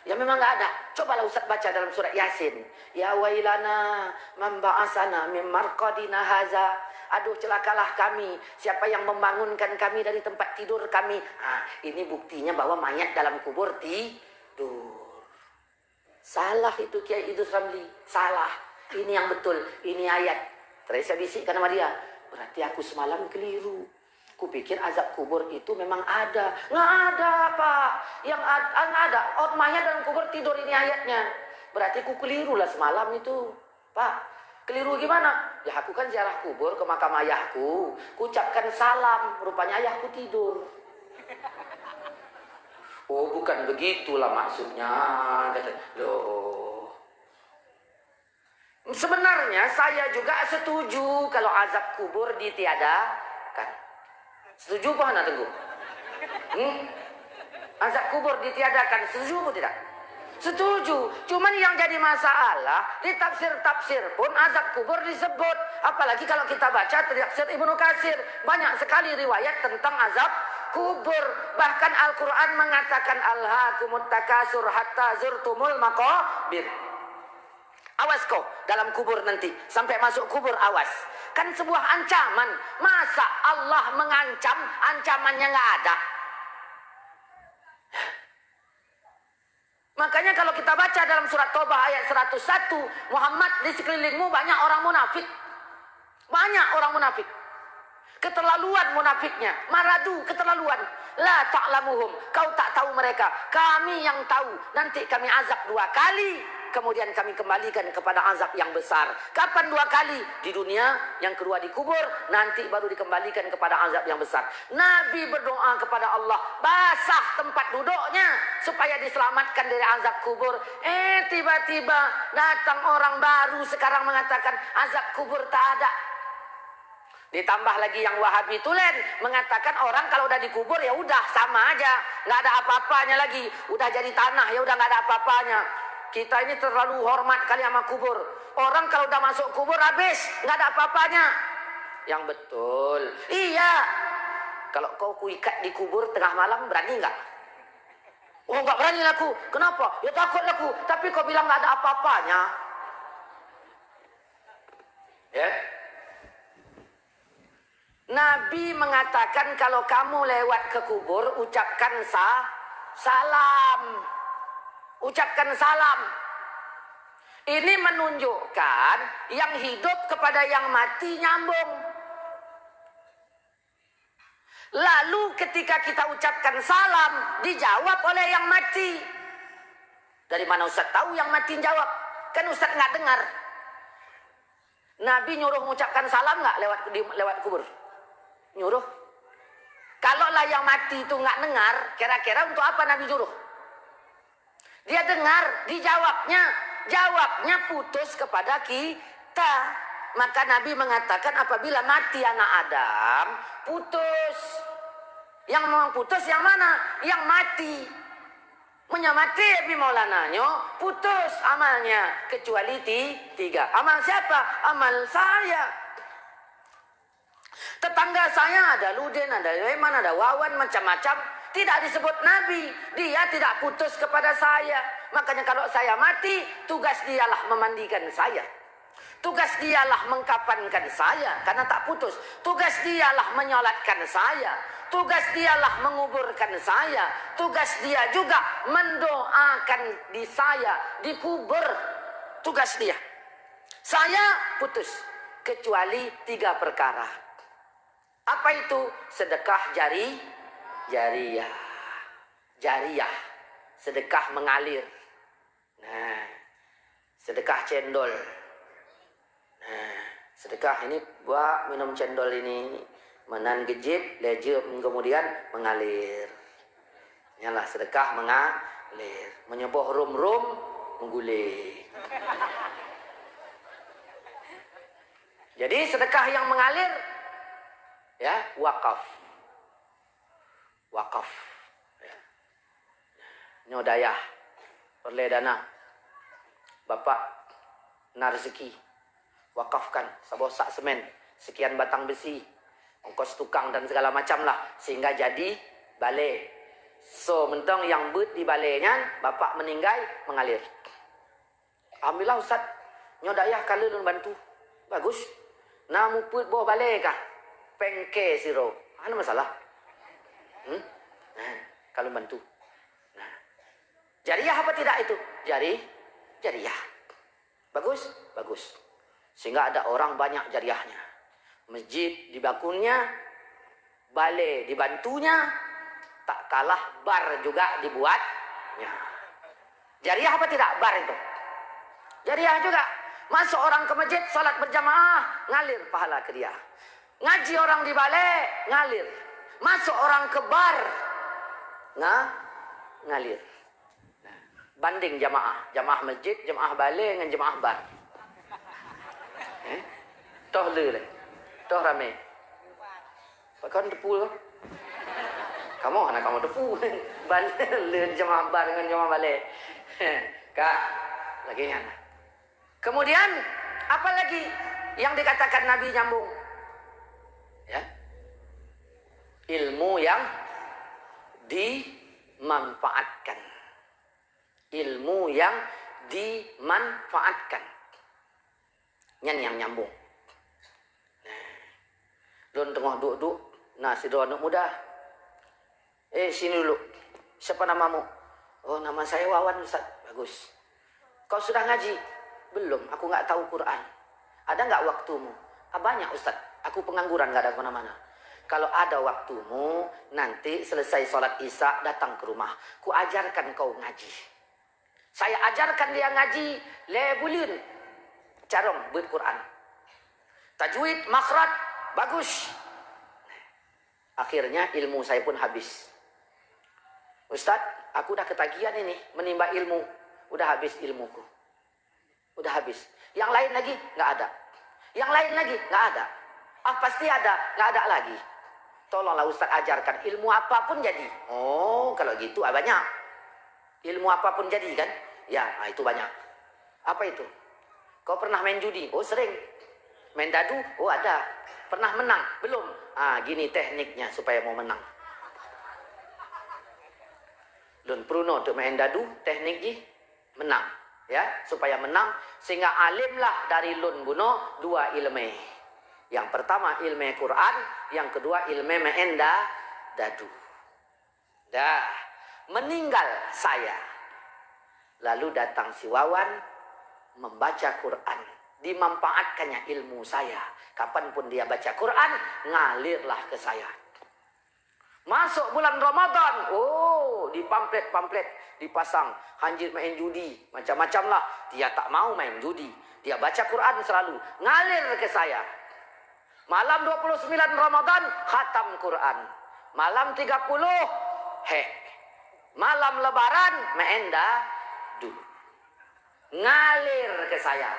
Ya memang nggak ada. Cobalah Ustaz baca dalam surat Yasin. Ya wailana man ba'asana min marqadina haza. Aduh celakalah kami, siapa yang membangunkan kami dari tempat tidur kami. Ini buktinya bahwa mayat dalam kubur tidur. Salah itu Kiai Idrus Ramli, salah. Ini yang betul, ini ayat. Terus saya bisikkan sama dia, berarti aku semalam keliru. Kupikir azab kubur itu memang ada. Nggak ada, Pak. Yang ada, mayat dalam kubur tidur, ini ayatnya. Berarti ku keliru lah semalam itu, Pak. Keliru gimana? Ya aku kan ziarah kubur ke makam ayahku. Ku ucapkan salam, rupanya ayahku tidur. Oh bukan begitulah maksudnya. Loh. Sebenarnya saya juga setuju kalau azab kubur ditiadakan. Setuju Pak Hana Teguh? Azab kubur ditiadakan, setuju atau tidak? Setuju. Cuman yang jadi masalah di tafsir-tafsir pun azab kubur disebut. Apalagi kalau kita baca tafsir Ibnu Katsir, banyak sekali riwayat tentang azab kubur. Bahkan Al-Quran mengatakan alhaakumut takasur hatta zurtumul maqabir. Awas kau dalam kubur nanti, sampai masuk kubur awas. Kan sebuah ancaman. Masa Allah mengancam, ancamannya nggak ada? Makanya kalau kita baca dalam surat Taubah ayat 101, Muhammad, di sekelilingmu banyak orang munafik. Banyak orang munafik. Keterlaluan munafiknya, maradu, keterlaluan. La ta'lamuhum, kau tak tahu mereka. Kami yang tahu. Nanti kami azab 2 kali. Kemudian kami kembalikan kepada azab yang besar. Kapan 2 kali? Di dunia, yang kedua di kubur, nanti baru dikembalikan kepada azab yang besar. Nabi berdoa kepada Allah, basah tempat duduknya supaya diselamatkan dari azab kubur. Tiba-tiba datang orang baru sekarang mengatakan azab kubur tak ada. Ditambah lagi yang Wahabi tulen mengatakan orang kalau udah dikubur ya udah sama aja, nggak ada apa-apanya lagi, udah jadi tanah ya udah nggak ada apa-apanya. Kita ini terlalu hormat kali sama kubur. Orang kalau udah masuk kubur habis, nggak ada apa-apanya. Yang betul, iya. Kalau kau kuikat di kubur tengah malam berani nggak? Oh nggak berani aku. Kenapa? Ya takut aku. Tapi kau bilang nggak ada apa-apanya. Ya. Nabi mengatakan kalau kamu lewat ke kubur ucapkan salam. Ucapkan salam. Ini menunjukkan yang hidup kepada yang mati nyambung. Lalu ketika kita ucapkan salam dijawab oleh yang mati. Dari mana Ustaz tahu yang mati jawab? Kan Ustaz nggak dengar. Nabi nyuruh mengucapkan salam nggak lewat kubur? Nyuruh. Kalau lah yang mati itu nggak dengar, kira-kira untuk apa Nabi nyuruh? Dia dengar, dijawabnya. Jawabnya putus kepada kita. Maka Nabi mengatakan apabila mati anak Adam, putus. Yang memang putus yang mana? Yang mati. Menyamati Abi Maulananya, putus amalnya. Kecuali tiga. Amal siapa? Amal saya. Tetangga saya ada Ludin, ada Leman, ada Wawan, macam-macam. Tidak disebut Nabi. Dia tidak putus kepada saya. Makanya kalau saya mati, tugas dialah memandikan saya. Tugas dialah mengkafankan saya. Karena tak putus. Tugas dialah menyolatkan saya. Tugas dialah menguburkan saya. Tugas dia juga mendoakan di saya. Dikubur. Tugas dia. Saya putus. Kecuali 3 perkara. Apa itu? Sedekah jariyah. Jariyah. Sedekah mengalir. Nah, sedekah cendol. Nah, sedekah ini buat minum cendol ini. Menan gejip, lejup, kemudian mengalir. Inilah sedekah mengalir. Menyeboh rum-rum, mengguling. Jadi sedekah yang mengalir, ya, wakaf. Wakaf. Ya. Nyodayah. Perle dana. Bapak, na rezeki. Wakafkan, sabosak semen. Sekian batang besi. Ongkos tukang dan segala macam lah. Sehingga jadi balai. So, mentong yang but di balainya, bapak meninggal, mengalir. Alhamdulillah Ustaz. Nyodayah kalau nun bantu. Bagus. Namu put bawa balai kah? Pengke siro. Ada masalah? Nah, kalau bantu. Nah. Jariyah apa tidak itu? Jariyah. Bagus? Bagus. Sehingga ada orang banyak jariyahnya. Masjid dibangunnya, balai dibantunya, tak kalah bar juga dibuatnya. Jariyah apa tidak? Bar itu. Jariyah juga. Masuk orang ke masjid, salat berjamaah, ngalir pahala ke dia. Ngaji orang di balai, ngalir. Masuk orang ke bar, ngalir. Nah, banding jamaah. Jamaah masjid, jamaah balai dengan jamaah bar. Toh le. Toh rame. Pakai tepu loh. Kamu anak kamu tepu. Balai jamaah bar dengan jamaah balai. Kak, lagi yang. Kemudian apa lagi yang dikatakan Nabi nyambung? Ya. Ilmu yang dimanfaatkan. Ilmu yang dimanfaatkan. Yang nyambung. Don tengah duduk, nah si dua anak muda. Sini dulu. Siapa namamu? Oh, nama saya Wawan Ustaz. Bagus. Kau sudah ngaji? Belum, aku nggak tahu Quran. Ada nggak waktumu? Banyak Ustaz. Aku pengangguran, nggak ada kemana-mana. Kalau ada waktumu, nanti selesai sholat isya datang ke rumah. Ku ajarkan kau ngaji. Saya ajarkan dia ngaji, lebulin, carong buat Quran. Tajwid, makhraj, bagus. Akhirnya ilmu saya pun habis. Ustaz, aku udah ketagihan ini menimba ilmu. Udah habis ilmuku. Udah habis. Yang lain lagi nggak ada. Yang lain lagi nggak ada. Pasti ada, nggak ada lagi. Tolonglah Ustaz ajarkan ilmu apapun jadi. Oh, kalau gitu banyak. Ilmu apapun jadi kan? Ya, itu banyak. Apa itu? Kau pernah main judi? Oh, sering. Main dadu? Oh, ada. Pernah menang? Belum. Gini tekniknya supaya mau menang. Lun Pruno untuk main dadu, tekniknya menang. Ya, supaya menang. Sehingga alimlah dari Lun Buno 2 ilmu. Yang pertama ilmu Quran, yang kedua ilmu main dadu. Dah, meninggal saya. Lalu datang si Wawan membaca Quran. Dimanfaatkannya ilmu saya. Kapanpun dia baca Quran, ngalirlah ke saya. Masuk bulan Ramadan, oh, di pamflet dipasang hanjir main judi, macam-macam lah. Dia tak mau main judi. Dia baca Quran selalu, ngalir ke saya. Malam 29 Ramadan, khatam Quran. Malam 30, malam Lebaran, main dadu. Ngalir ke saya.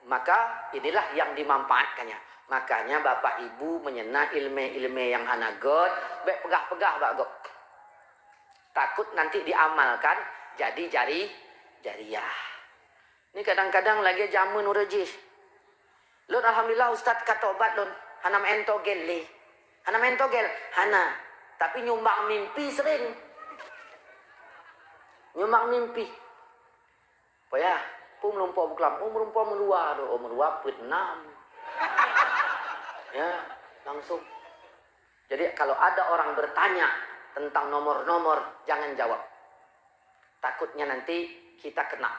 Maka inilah yang dimanfaatkannya. Makanya Bapak Ibu menyena ilmu-ilmu yang hanagot, baik pegah-pegah Pak Gok. Takut nanti diamalkan jadi jariah. Ini kadang-kadang lagi jamun urejis. Lun alhamdulillah Ustaz kata obat lun. Hana mentogel le. Hana mentogel, hana. Tapi nyumbang mimpi sering. Nyumbang mimpi. Apa ya? Pun melumpau berkelam. Melumpau meluar. Meluar Vietnam. Ya, langsung. Jadi kalau ada orang bertanya tentang nomor-nomor, jangan jawab. Takutnya nanti kita kena.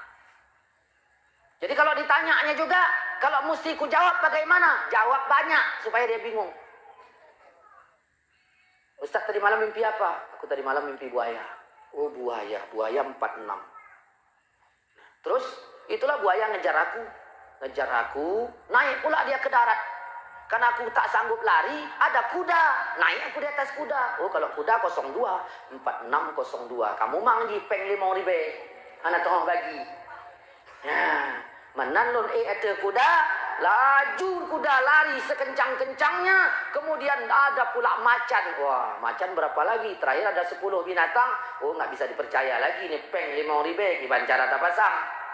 Jadi kalau ditanyanya juga, kalau mesti ku jawab bagaimana? Jawab banyak supaya dia bingung. Ustaz tadi malam mimpi apa? Aku tadi malam mimpi buaya. Oh buaya 46. Terus itulah buaya ngejar aku, naik pula dia ke darat. Karena aku tak sanggup lari, ada kuda, naik aku di atas kuda. Oh kalau kuda 02, 4602. Kamu mang di peng 5.000. Anak tengah bagi. Ya, menanun ada kuda, laju kuda lari sekencang-kencangnya. Kemudian ada pula macan. Wah, macan berapa lagi? Terakhir ada 10 binatang. Oh, nggak bisa dipercaya lagi nih peng 5.000 gimana cara tak pasang.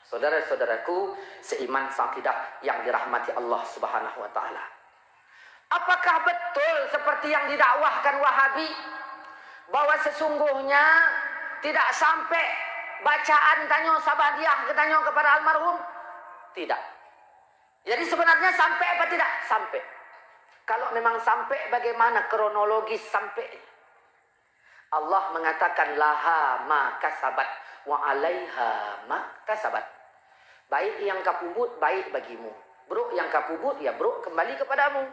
Saudara-saudaraku, seiman sakidah yang dirahmati Allah Subhanahu wa taala. Apakah betul seperti yang didakwahkan Wahabi bahwa sesungguhnya tidak sampai bacaan tanyo sabadiah ketanyo kepada almarhum? Tidak. Jadi sebenarnya sampai apa tidak? Sampai. Kalau memang sampai, bagaimana kronologis sampai? Allah mengatakan laha ma kasabat wa alaiha ma kasabat. Baik yang kapubut, baik bagimu. Buruk yang kapubut, ya buruk kembali kepadamu.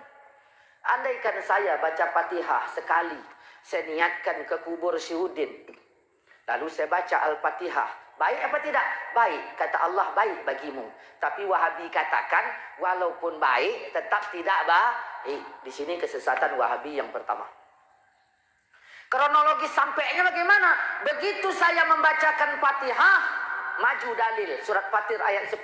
Andaikan saya baca Fatihah sekali, saya niatkan ke kubur Syihudin, lalu saya baca Al-Fatihah, baik apa tidak? Baik, kata Allah, baik bagimu. Tapi Wahabi katakan, walaupun baik, tetap tidak baik. Di sini kesesatan Wahabi yang pertama. Kronologis sampainya bagaimana? Begitu saya membacakan Fatihah, maju dalil surat Fatir ayat 10,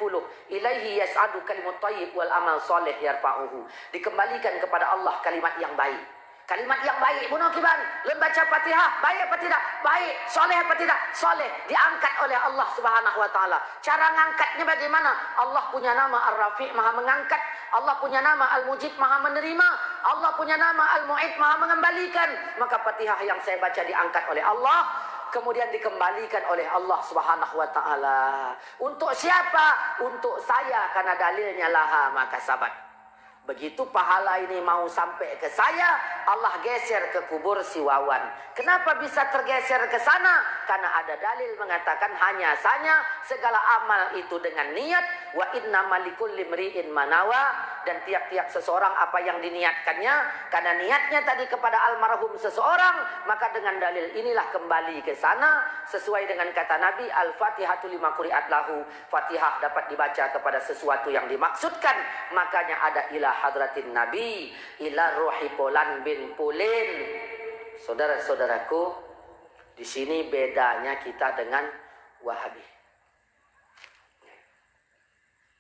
ilaihi yas'adu kalimut thayyib wal amal salih yarfa'uhu. Dikembalikan kepada Allah kalimat yang baik. Kalimat yang baik, bunuh kiban, membaca Fatihah, baik apa tidak? Baik. Soleh apa tidak? Soleh. Diangkat oleh Allah Subhanahu wa taala. Cara ngangkatnya bagaimana? Allah punya nama Ar-Rafi', Maha mengangkat. Allah punya nama Al-Mujib, Maha menerima. Allah punya nama Al-Mu'id, Maha mengembalikan. Maka Fatihah yang saya baca diangkat oleh Allah, kemudian dikembalikan oleh Allah Subhanahu wa taala. Untuk siapa? Untuk saya, karena dalilnya laha maka sabat. Begitu pahala ini mau sampai ke saya, Allah geser ke kubur si Wawan. Kenapa bisa tergeser ke sana? Karena ada dalil mengatakan hanya saja segala amal itu dengan niat. Wa innamal likulli imri'in manawa. Dan tiap-tiap seseorang apa yang diniatkannya. Karena niatnya tadi kepada almarhum seseorang, maka dengan dalil inilah kembali ke sana. Sesuai dengan kata Nabi, Al-Fatihatu lima quri'at lahu. Fatihah dapat dibaca kepada sesuatu yang dimaksudkan. Makanya ada ilah hadratin Nabi, ila ruhi Polan bin Pulin. Saudara-saudaraku, di sini bedanya kita dengan Wahabi.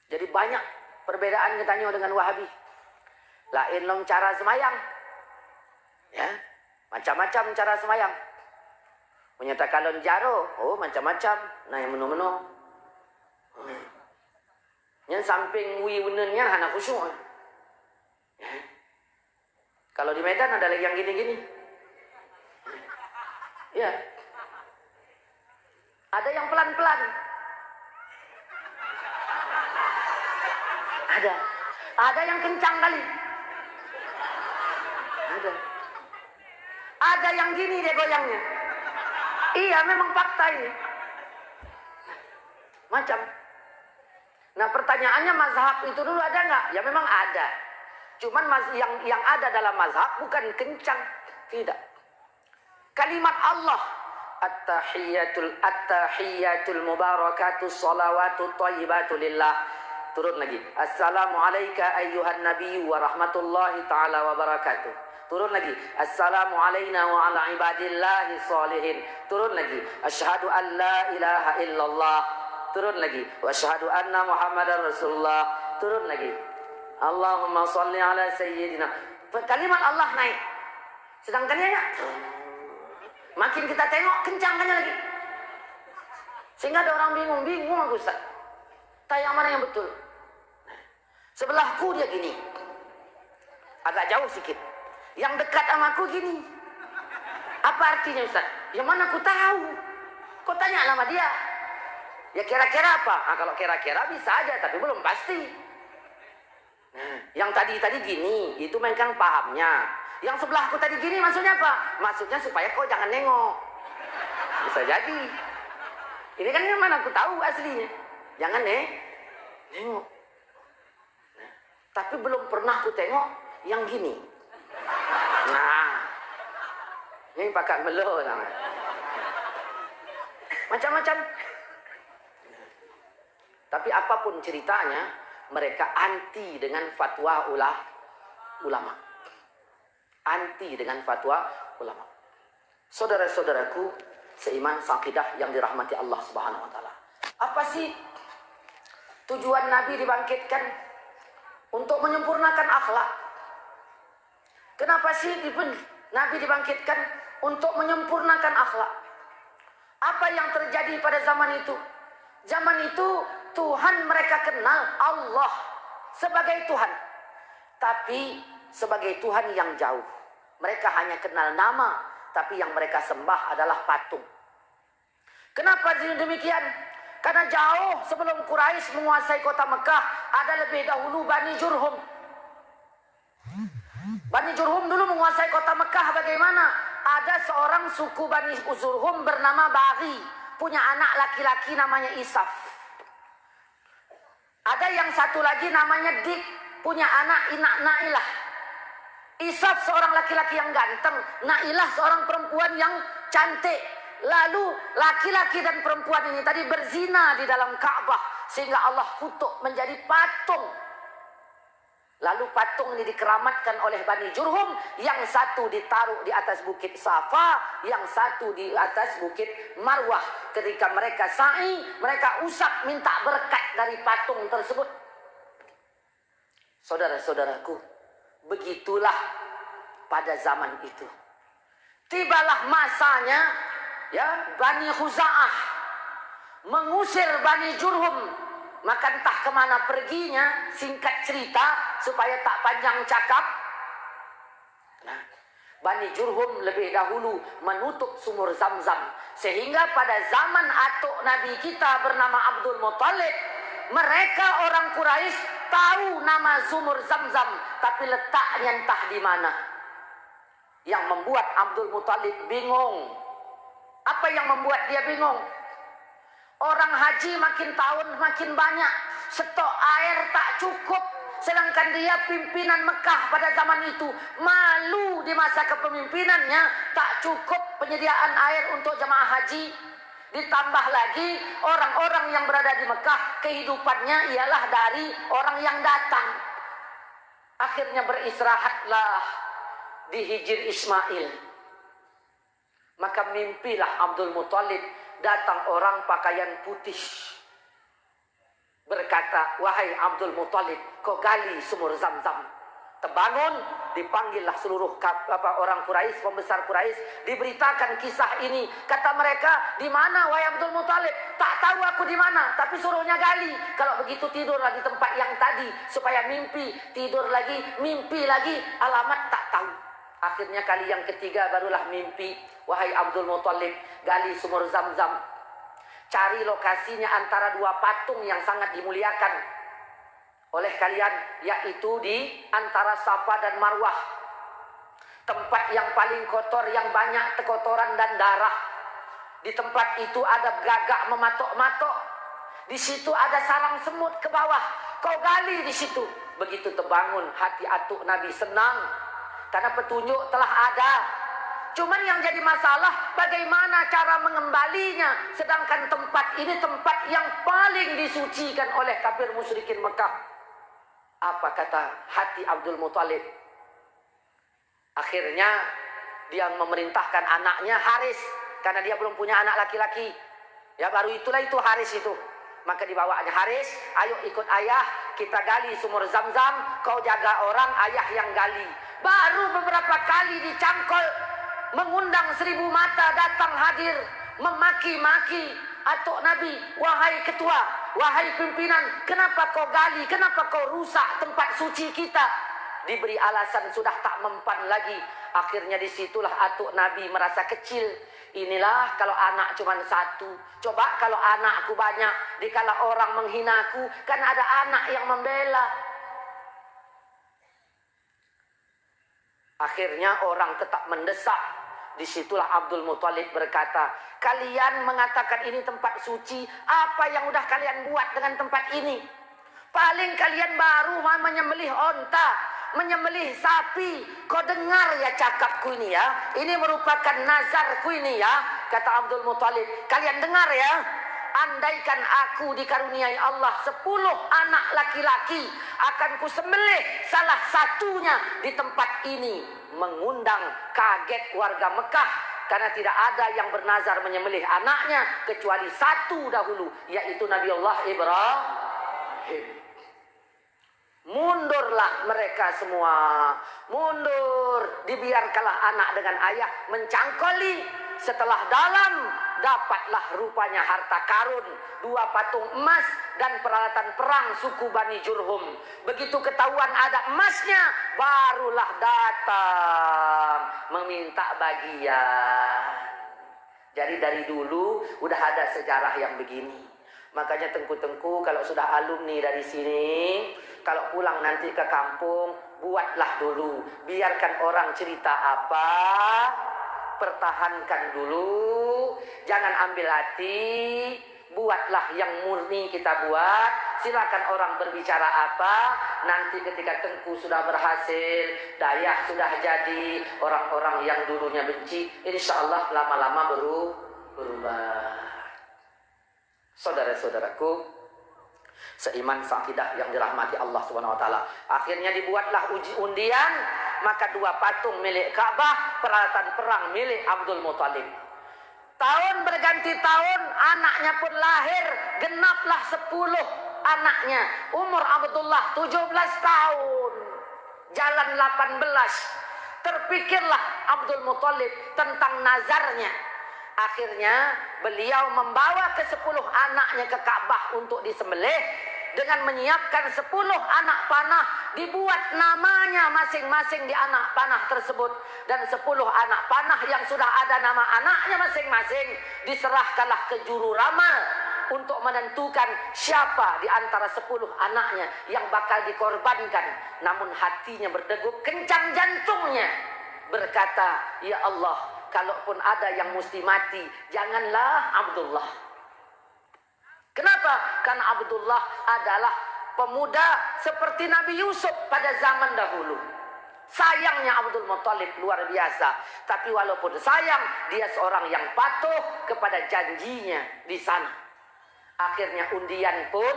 Jadi banyak perbedaan katanya dengan Wahabi. Lain long cara semayang. Ya, macam-macam cara semayang. Menyatakan lon jaro, oh macam-macam. Nah yang menu-menu. Yang samping wiwunennya hana khusyuk. Ya. Kalau di Medan ada lagi yang gini-gini. Ya. Ada yang pelan-pelan. Ada yang kencang kali. Ada yang gini dia goyangnya. Iya, memang fakta ini. Macam. Nah, pertanyaannya mazhab itu dulu ada nggak? Ya memang ada. Cuman yang ada dalam mazhab bukan kencang, tidak. Kalimat Allah, at-tahiyatul mubarakatus salawatut thayyibatu lillah. Turun lagi. Assalamualaikum ayyuhan nabiyyu wa rahmatullahi ta'ala wa barakatuh. Turun lagi. Assalamu alayna wa ala ibadillahi salihin. Turun lagi. Asyhadu an la ilaha illallah. turun lagi. Wa asyhadu anna Muhammadar Rasulullah, turun lagi. Allahumma sholli ala sayyidina. Kalimat Allah naik. Sedangkan ya makin kita tengok kencangkannya lagi. Sehingga ada orang bingung aku Ustaz. Yang mana yang betul? Sebelahku dia gini. Agak jauh sedikit. Yang dekat sama aku gini. Apa artinya Ustaz? Yang mana aku tahu? Kau tanya sama dia. Ya kira-kira apa? Nah, kalau kira-kira bisa aja, tapi belum pasti. Nah, yang tadi gini, itu mainkan pahamnya. Yang sebelahku tadi gini maksudnya apa? Maksudnya supaya kau jangan nengok. Bisa jadi. Ini kan yang mana aku tahu aslinya. Jangan nengok. Nah, tapi belum pernah aku tengok yang gini. Nah, ini pakai melo namanya. Macam-macam. Tapi apapun ceritanya, mereka anti dengan fatwa ulama. Anti dengan fatwa ulama. Saudara-saudaraku seiman sakidah yang dirahmati Allah Subhanahu wa taala. Apa sih tujuan Nabi dibangkitkan? Untuk menyempurnakan akhlak. Kenapa sih Nabi dibangkitkan? Untuk menyempurnakan akhlak. Apa yang terjadi pada zaman itu? Zaman itu Tuhan mereka kenal Allah sebagai Tuhan. Tapi sebagai Tuhan yang jauh. Mereka hanya kenal nama, tapi yang mereka sembah adalah patung. Kenapa demikian? Karena jauh sebelum Quraisy menguasai kota Mekah, ada lebih dahulu Bani Jurhum. Bani Jurhum dulu menguasai kota Mekah bagaimana? Ada seorang suku Bani Jurhum bernama Baghi, punya anak laki-laki namanya Isaf. Ada yang satu lagi namanya Dik, punya anak Nailah. Isaf seorang laki-laki yang ganteng, Nailah seorang perempuan yang cantik. Lalu laki-laki dan perempuan ini tadi berzina di dalam Ka'bah sehingga Allah kutuk menjadi patung. Lalu patung ini dikeramatkan oleh Bani Jurhum, yang satu ditaruh di atas bukit Safa, yang satu di atas bukit Marwah. Ketika mereka sa'i, mereka usap minta berkat dari patung tersebut. Saudara-saudaraku, begitulah pada zaman itu. Tibalah masanya, ya, Bani Khuza'ah mengusir Bani Jurhum. Maka entah kemana perginya, singkat cerita supaya tak panjang cakap. Nah, Bani Jurhum lebih dahulu menutup sumur Zamzam, sehingga pada zaman atuk Nabi kita bernama Abdul Muthalib, mereka orang Quraisy tahu nama sumur Zamzam, tapi letaknya entah di mana. Yang membuat Abdul Muthalib bingung. Apa yang membuat dia bingung? Orang haji makin tahun makin banyak, stok air tak cukup. Sedangkan dia pimpinan Mekah pada zaman itu, malu di masa kepemimpinannya tak cukup penyediaan air untuk jemaah haji. Ditambah lagi orang-orang yang berada di Mekah, kehidupannya ialah dari orang yang datang. Akhirnya beristirahatlah di Hijr Ismail. Maka mimpilah Abdul Muthalib, datang orang pakaian putih. Berkata, wahai Abdul Muthalib, kau gali sumur Zamzam. Terbangun, dipanggillah seluruh orang Quraisy, pembesar Quraisy, diberitakan kisah ini. Kata mereka, di mana wahai Abdul Muthalib? Tak tahu aku di mana, tapi suruhnya gali. Kalau begitu tidurlah di tempat yang tadi supaya mimpi, tidur lagi, mimpi lagi, alamat tak tahu. Akhirnya kali yang ketiga barulah mimpi, wahai Abdul Muthalib, gali sumur Zamzam. Cari lokasinya antara dua patung yang sangat dimuliakan oleh kalian, yaitu di antara Safa dan Marwah. Tempat yang paling kotor, yang banyak kotoran dan darah. Di tempat itu ada gagak mematok-matok. Di situ ada sarang semut ke bawah. Kau gali di situ. Begitu terbangun, hati atuk Nabi senang karena petunjuk telah ada. Cuman yang jadi masalah, bagaimana cara mengembalinya, sedangkan tempat ini tempat yang paling disucikan oleh kafir musyrikin Mekah. Apa kata hati Abdul Muthalib? Akhirnya dia memerintahkan anaknya Haris, karena dia belum punya anak laki-laki. Ya baru itulah itu Haris itu. Maka dibawanya Haris, ayo ikut ayah, kita gali sumur Zam-Zam, kau jaga orang, ayah yang gali. Baru beberapa kali dicangkol, mengundang 1000 mata datang hadir, memaki-maki atuk Nabi, wahai ketua, wahai pimpinan, kenapa kau gali, kenapa kau rusak tempat suci kita? Diberi alasan sudah tak mempan lagi. Akhirnya disitulah atuk Nabi merasa kecil. Inilah kalau anak cuma satu. Coba kalau anakku banyak, dikala orang menghinaku, kan ada anak yang membela. Akhirnya orang tetap mendesak. Disitulah Abdul Muthalib berkata, kalian mengatakan ini tempat suci, apa yang udah kalian buat dengan tempat ini? Paling kalian baru menyembelih onta, menyembelih sapi. Kau dengar ya cakapku ini ya, ini merupakan nazarku ini ya, kata Abdul Muthalib. Kalian dengar ya, andaikan aku dikaruniai Allah 10 anak laki-laki, akan kusembelih salah satunya di tempat ini. Mengundang kaget warga Mekah, karena tidak ada yang bernazar menyembelih anaknya kecuali satu dahulu, yaitu Nabi Allah Ibrahim. Mundurlah mereka semua, mundur, dibiarkanlah anak dengan ayah mencangkoli. Setelah dalam, dapatlah rupanya harta karun, 2 patung emas dan peralatan perang suku Bani Jurhum. Begitu ketahuan ada emasnya, barulah datang meminta bagian. Jadi dari dulu udah ada sejarah yang begini. Makanya Tengku-Tengku kalau sudah alumni dari sini, kalau pulang nanti ke kampung, buatlah dulu. Biarkan orang cerita apa, pertahankan dulu, jangan ambil hati, buatlah yang murni kita buat. Silakan orang berbicara apa, nanti ketika Tengku sudah berhasil, Dayak sudah jadi, orang-orang yang dulunya benci, insya Allah lama-lama berubah. Saudara-saudaraku seiman seakidah yang dirahmati Allah Subhanahu wa taala, akhirnya dibuatlah uji undian. Maka 2 patung milik Ka'bah, peralatan perang milik Abdul Muthalib. Tahun berganti tahun, anaknya pun lahir, genaplah 10 anaknya. Umur Abdullah 17 tahun, jalan 18. Terpikirlah Abdul Muthalib tentang nazarnya. Akhirnya beliau membawa ke-10 anaknya ke Ka'bah untuk disembelih dengan menyiapkan 10 anak panah, dibuat namanya masing-masing di anak panah tersebut, dan 10 anak panah yang sudah ada nama anaknya masing-masing diserahkanlah ke juru ramal untuk menentukan siapa di antara 10 anaknya yang bakal dikorbankan. Namun hatinya berdegup, kencang jantungnya, berkata, ya Allah, kalaupun ada yang mesti mati, janganlah Abdullah. Kenapa? Karena Abdullah adalah pemuda seperti Nabi Yusuf pada zaman dahulu. Sayangnya Abdul Muthalib luar biasa. Tapi walaupun sayang, dia seorang yang patuh kepada janjinya di sana. Akhirnya undian pun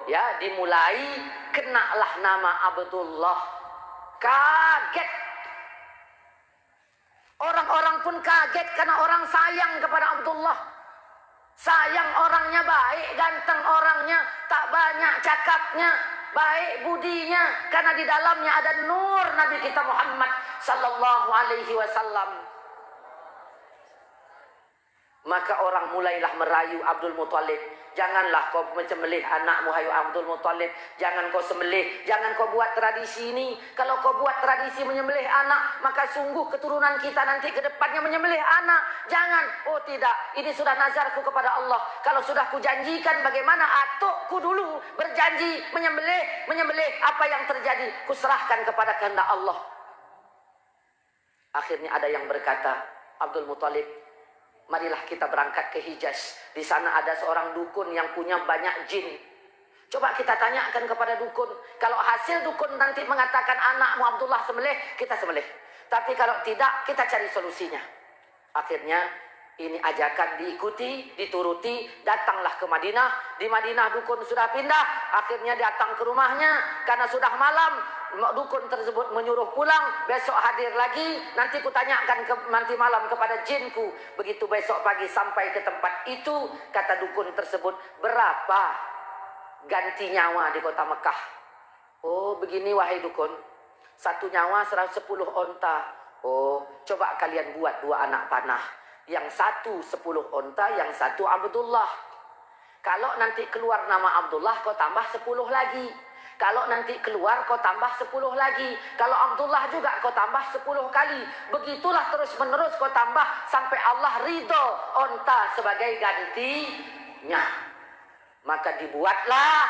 ya dimulai, kenalah nama Abdullah. Kaget. Orang-orang pun kaget karena orang sayang kepada Abdullah. Sayang orangnya baik, ganteng orangnya, tak banyak cakapnya, baik budinya, karena di dalamnya ada nur Nabi kita Muhammad sallallahu alaihi wasallam. Maka orang mulailah merayu Abdul Muthalib, janganlah kau menyembelih anakmu, hai Abdul Muthalib, jangan kau sembelih, jangan kau buat tradisi ini. Kalau kau buat tradisi menyembelih anak, maka sungguh keturunan kita nanti ke depannya menyembelih anak. Jangan. Oh tidak, ini sudah nazarku kepada Allah. Kalau sudah kujanjikan, bagaimana atukku dulu berjanji menyembelih, apa yang terjadi kuserahkan kepada kehendak Allah. Akhirnya ada yang berkata, Abdul Muthalib, marilah kita berangkat ke Hijaz. Di sana ada seorang dukun yang punya banyak jin. Coba kita tanyakan kepada dukun. Kalau hasil dukun nanti mengatakan anakmu Abdullah sembelih, kita sembelih. Tapi kalau tidak, kita cari solusinya. Akhirnya ini ajakan diikuti, dituruti. Datanglah ke Madinah. Di Madinah dukun sudah pindah. Akhirnya datang ke rumahnya karena sudah malam. Dukun tersebut menyuruh pulang, besok hadir lagi, nanti kutanyakan nanti malam kepada jinku. Begitu besok pagi sampai ke tempat itu, kata dukun tersebut, berapa ganti nyawa di kota Mekah. Oh begini wahai dukun, 1 nyawa 10 onta. Oh coba kalian buat 2 anak panah, yang 1 10 onta, yang 1 Abdullah. Kalau nanti keluar nama Abdullah kau tambah 10 lagi. Kalau nanti keluar kau tambah 10 lagi. Kalau Abdullah juga kau tambah 10 kali. Begitulah terus menerus kau tambah sampai Allah ridho onta sebagai gantinya. Maka dibuatlah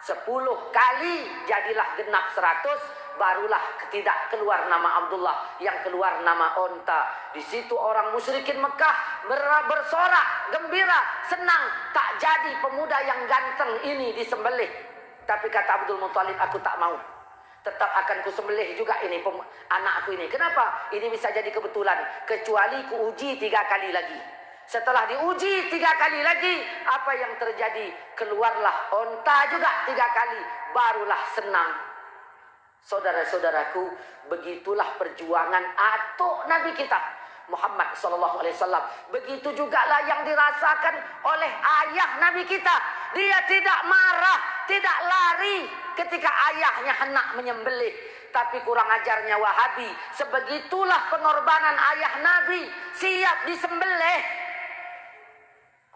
10 kali, jadilah genap 100. Barulah tidak keluar nama Abdullah, yang keluar nama onta. Di situ orang musyrikin Mekah bersorak, gembira, senang. Tak jadi pemuda yang ganteng ini disembelih. Tapi kata Abdul Muthalib, aku tak mau. Tetap akan kusembelih juga ini anakku ini. Kenapa? Ini bisa jadi kebetulan. Kecuali kuuji 3 kali lagi. Setelah diuji 3 kali lagi, apa yang terjadi? Keluarlah onta juga 3 kali. Barulah senang. Saudara-saudaraku, begitulah perjuangan atuk Nabi kita Muhammad SAW. Begitu juga lah yang dirasakan oleh ayah Nabi kita. Dia tidak marah, tidak lari ketika ayahnya hendak menyembelih. Tapi kurang ajarnya Wahabi, sebegitulah pengorbanan ayah Nabi siap disembelih.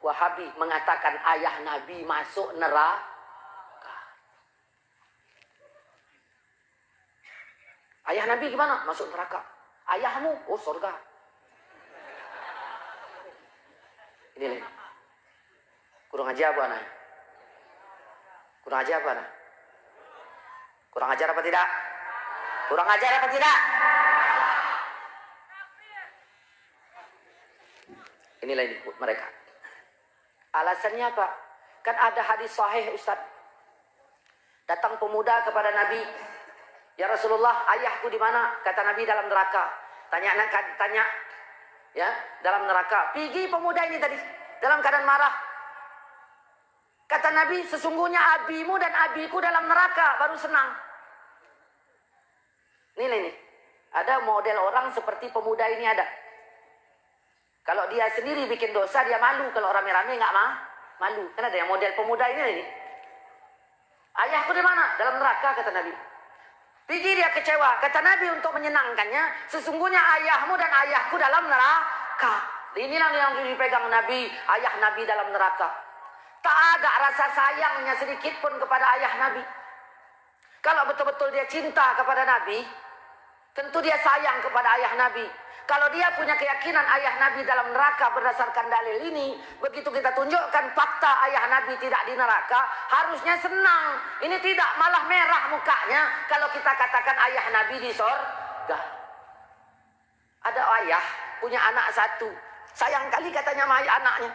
Wahabi mengatakan ayah Nabi masuk neraka. Ayah Nabi gimana? Masuk neraka. Ayahmu? Oh surga. Ini nih. Kurang ajar apa anak? Kurang ajar apa anak? Kurang ajar apa tidak? Kurang ajar apa tidak? Inilah ini mereka. Alasannya apa? Kan ada hadis sahih Ustaz. Datang pemuda kepada Nabi. Ya Rasulullah, ayahku di mana? Kata Nabi dalam neraka. Tanya ya, dalam neraka. Pergi pemuda ini tadi dalam keadaan marah. Kata Nabi, sesungguhnya abimu dan abiku dalam neraka, baru senang. Ini. Ada model orang seperti pemuda ini ada. Kalau dia sendiri bikin dosa, dia malu. Kalau rame-rame nggak malu. Kan ada yang model pemuda ini. Ayahku di mana? Dalam neraka, kata Nabi. Pergi dia kecewa. Kata Nabi untuk menyenangkannya, sesungguhnya ayahmu dan ayahku dalam neraka. Inilah yang dipegang Nabi, ayah Nabi dalam neraka. Tak ada rasa sayangnya sedikit pun kepada ayah Nabi. Kalau betul-betul dia cinta kepada Nabi, tentu dia sayang kepada ayah Nabi. Kalau dia punya keyakinan ayah Nabi dalam neraka berdasarkan dalil ini, begitu kita tunjukkan fakta ayah Nabi tidak di neraka, harusnya senang. Ini tidak, malah merah mukanya kalau kita katakan ayah Nabi di sorga. Ada ayah punya anak 1, sayang kali katanya sama anaknya.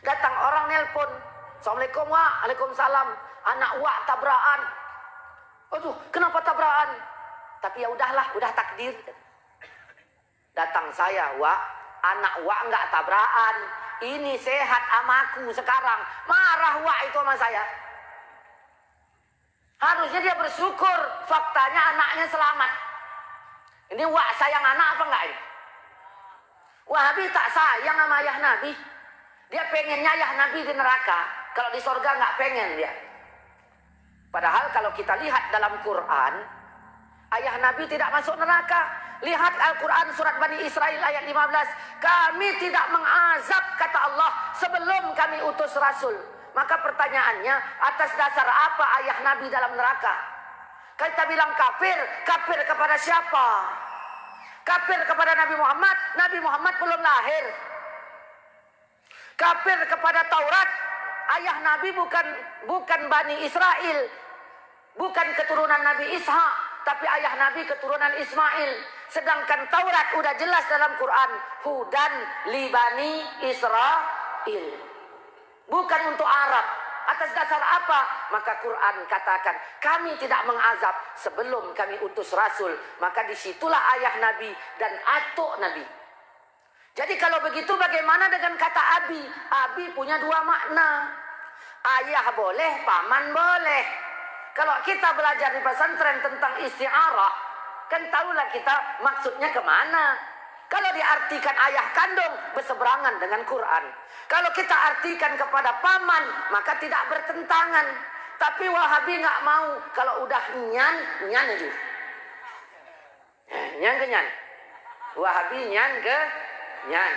Datang orang nelpon, Assalamualaikum Wak, Waalaikumsalam, anak Wak tabrakan. Aduh, kenapa tabrakan? Tapi ya udahlah, udah takdir. Datang saya, Wak, anak Wak nggak tabrakan. Ini sehat amaku sekarang. Marah Wak itu sama saya. Harusnya dia bersyukur, faktanya anaknya selamat. Ini Wak sayang anak apa enggak ini? Wahabi tak sayang sama ayah Nabi. Dia pengennya ayah Nabi di neraka. Kalau di sorga nggak pengen dia. Padahal kalau kita lihat dalam Quran, ayah Nabi tidak masuk neraka. Lihat Al-Quran surat Bani Israel ayat 15. Kami tidak mengazab, kata Allah, sebelum kami utus Rasul. Maka pertanyaannya, atas dasar apa ayah Nabi dalam neraka? Kita bilang kafir. Kafir kepada siapa? Kafir kepada Nabi Muhammad. Nabi Muhammad belum lahir. Kafir kepada Taurat. Ayah Nabi bukan Bani Israel. Bukan keturunan Nabi Ishak. Tapi ayah Nabi keturunan Ismail. Sedangkan Taurat udah jelas dalam Quran, hudan li Bani Israel. Bukan untuk Arab. Atas dasar apa? Maka Quran katakan, kami tidak mengazab sebelum kami utus Rasul. Maka disitulah ayah Nabi dan atuk Nabi. Jadi kalau begitu bagaimana dengan kata abi? Abi punya 2 makna. Ayah boleh, paman boleh. Kalau kita belajar di pesantren tentang isti'arah, kan tahulah kita maksudnya kemana. Kalau diartikan ayah kandung, berseberangan dengan Quran. Kalau kita artikan kepada paman, maka tidak bertentangan. Tapi Wahabi nggak mau. Kalau udah nyan, nyan aja. Nyan ke nyan. Wahabi nyan ke nyan.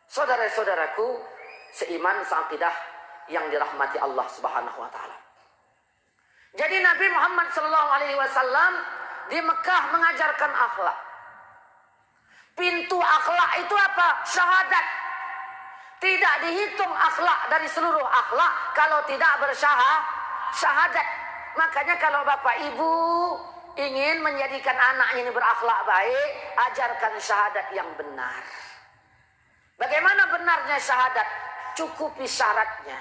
Saudara-saudaraku, seiman seakidah yang dirahmati Allah Subhanahu wa taala. Jadi Nabi Muhammad SAW di Mekah mengajarkan akhlak. Pintu akhlak itu apa? Syahadat. Tidak dihitung akhlak dari seluruh akhlak kalau tidak bersyahadat. Makanya kalau bapak ibu ingin menjadikan anaknya ini berakhlak baik, ajarkan syahadat yang benar. Bagaimana benarnya syahadat? Cukupi syaratnya.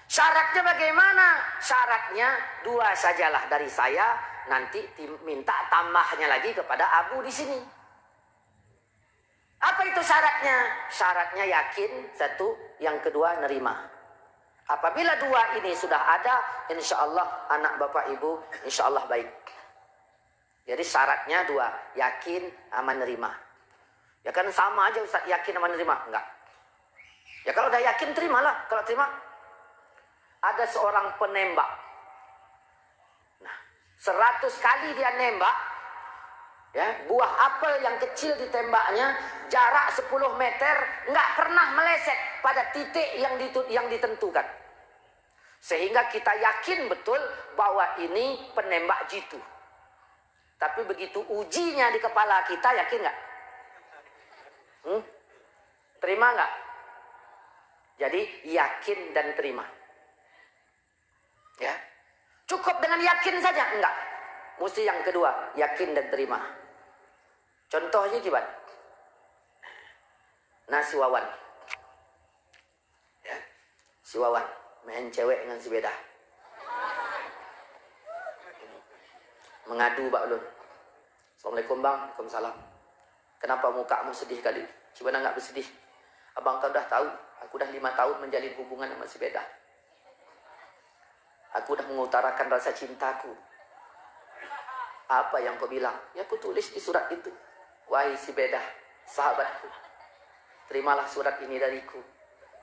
Syaratnya bagaimana? Syaratnya 2 sajalah dari saya, nanti minta tambahnya lagi kepada Abu di sini. Apa itu syaratnya? Syaratnya yakin, 1, yang kedua nerima. Apabila 2 ini sudah ada, insya Allah anak bapak ibu insya Allah baik. Jadi syaratnya 2, yakin sama nerima. Ya kan sama aja Ustaz, yakin sama nerima? Enggak. Ya kalau udah yakin terimalah. Kalau terima, ada seorang penembak. Nah, 100 kali dia nembak, ya, buah apel yang kecil ditembaknya, jarak 10 meter, nggak pernah meleset pada titik yang ditentukan. Sehingga kita yakin betul bahwa ini penembak jitu. Tapi begitu ujinya di kepala kita, yakin nggak? Terima nggak? Jadi yakin dan terima. Ya, cukup dengan yakin saja? Enggak. Mesti yang kedua, yakin dan terima. Contohnya gimana? Nah, si Wawan. Ya, si Wawan main cewek dengan si Beda. Mengadu Pak Ulun. Assalamualaikum bang, Waalaikumsalam. Kenapa mukamu sedih kali? Gimana nggak bersedih? Abang kau udah tahu, aku udah 5 tahun menjalin hubungan sama si Beda. Aku udah mengutarakan rasa cintaku. Apa yang kau bilang? Ya aku tulis di surat itu. Wahai si Beda, sahabatku, terimalah surat ini dariku.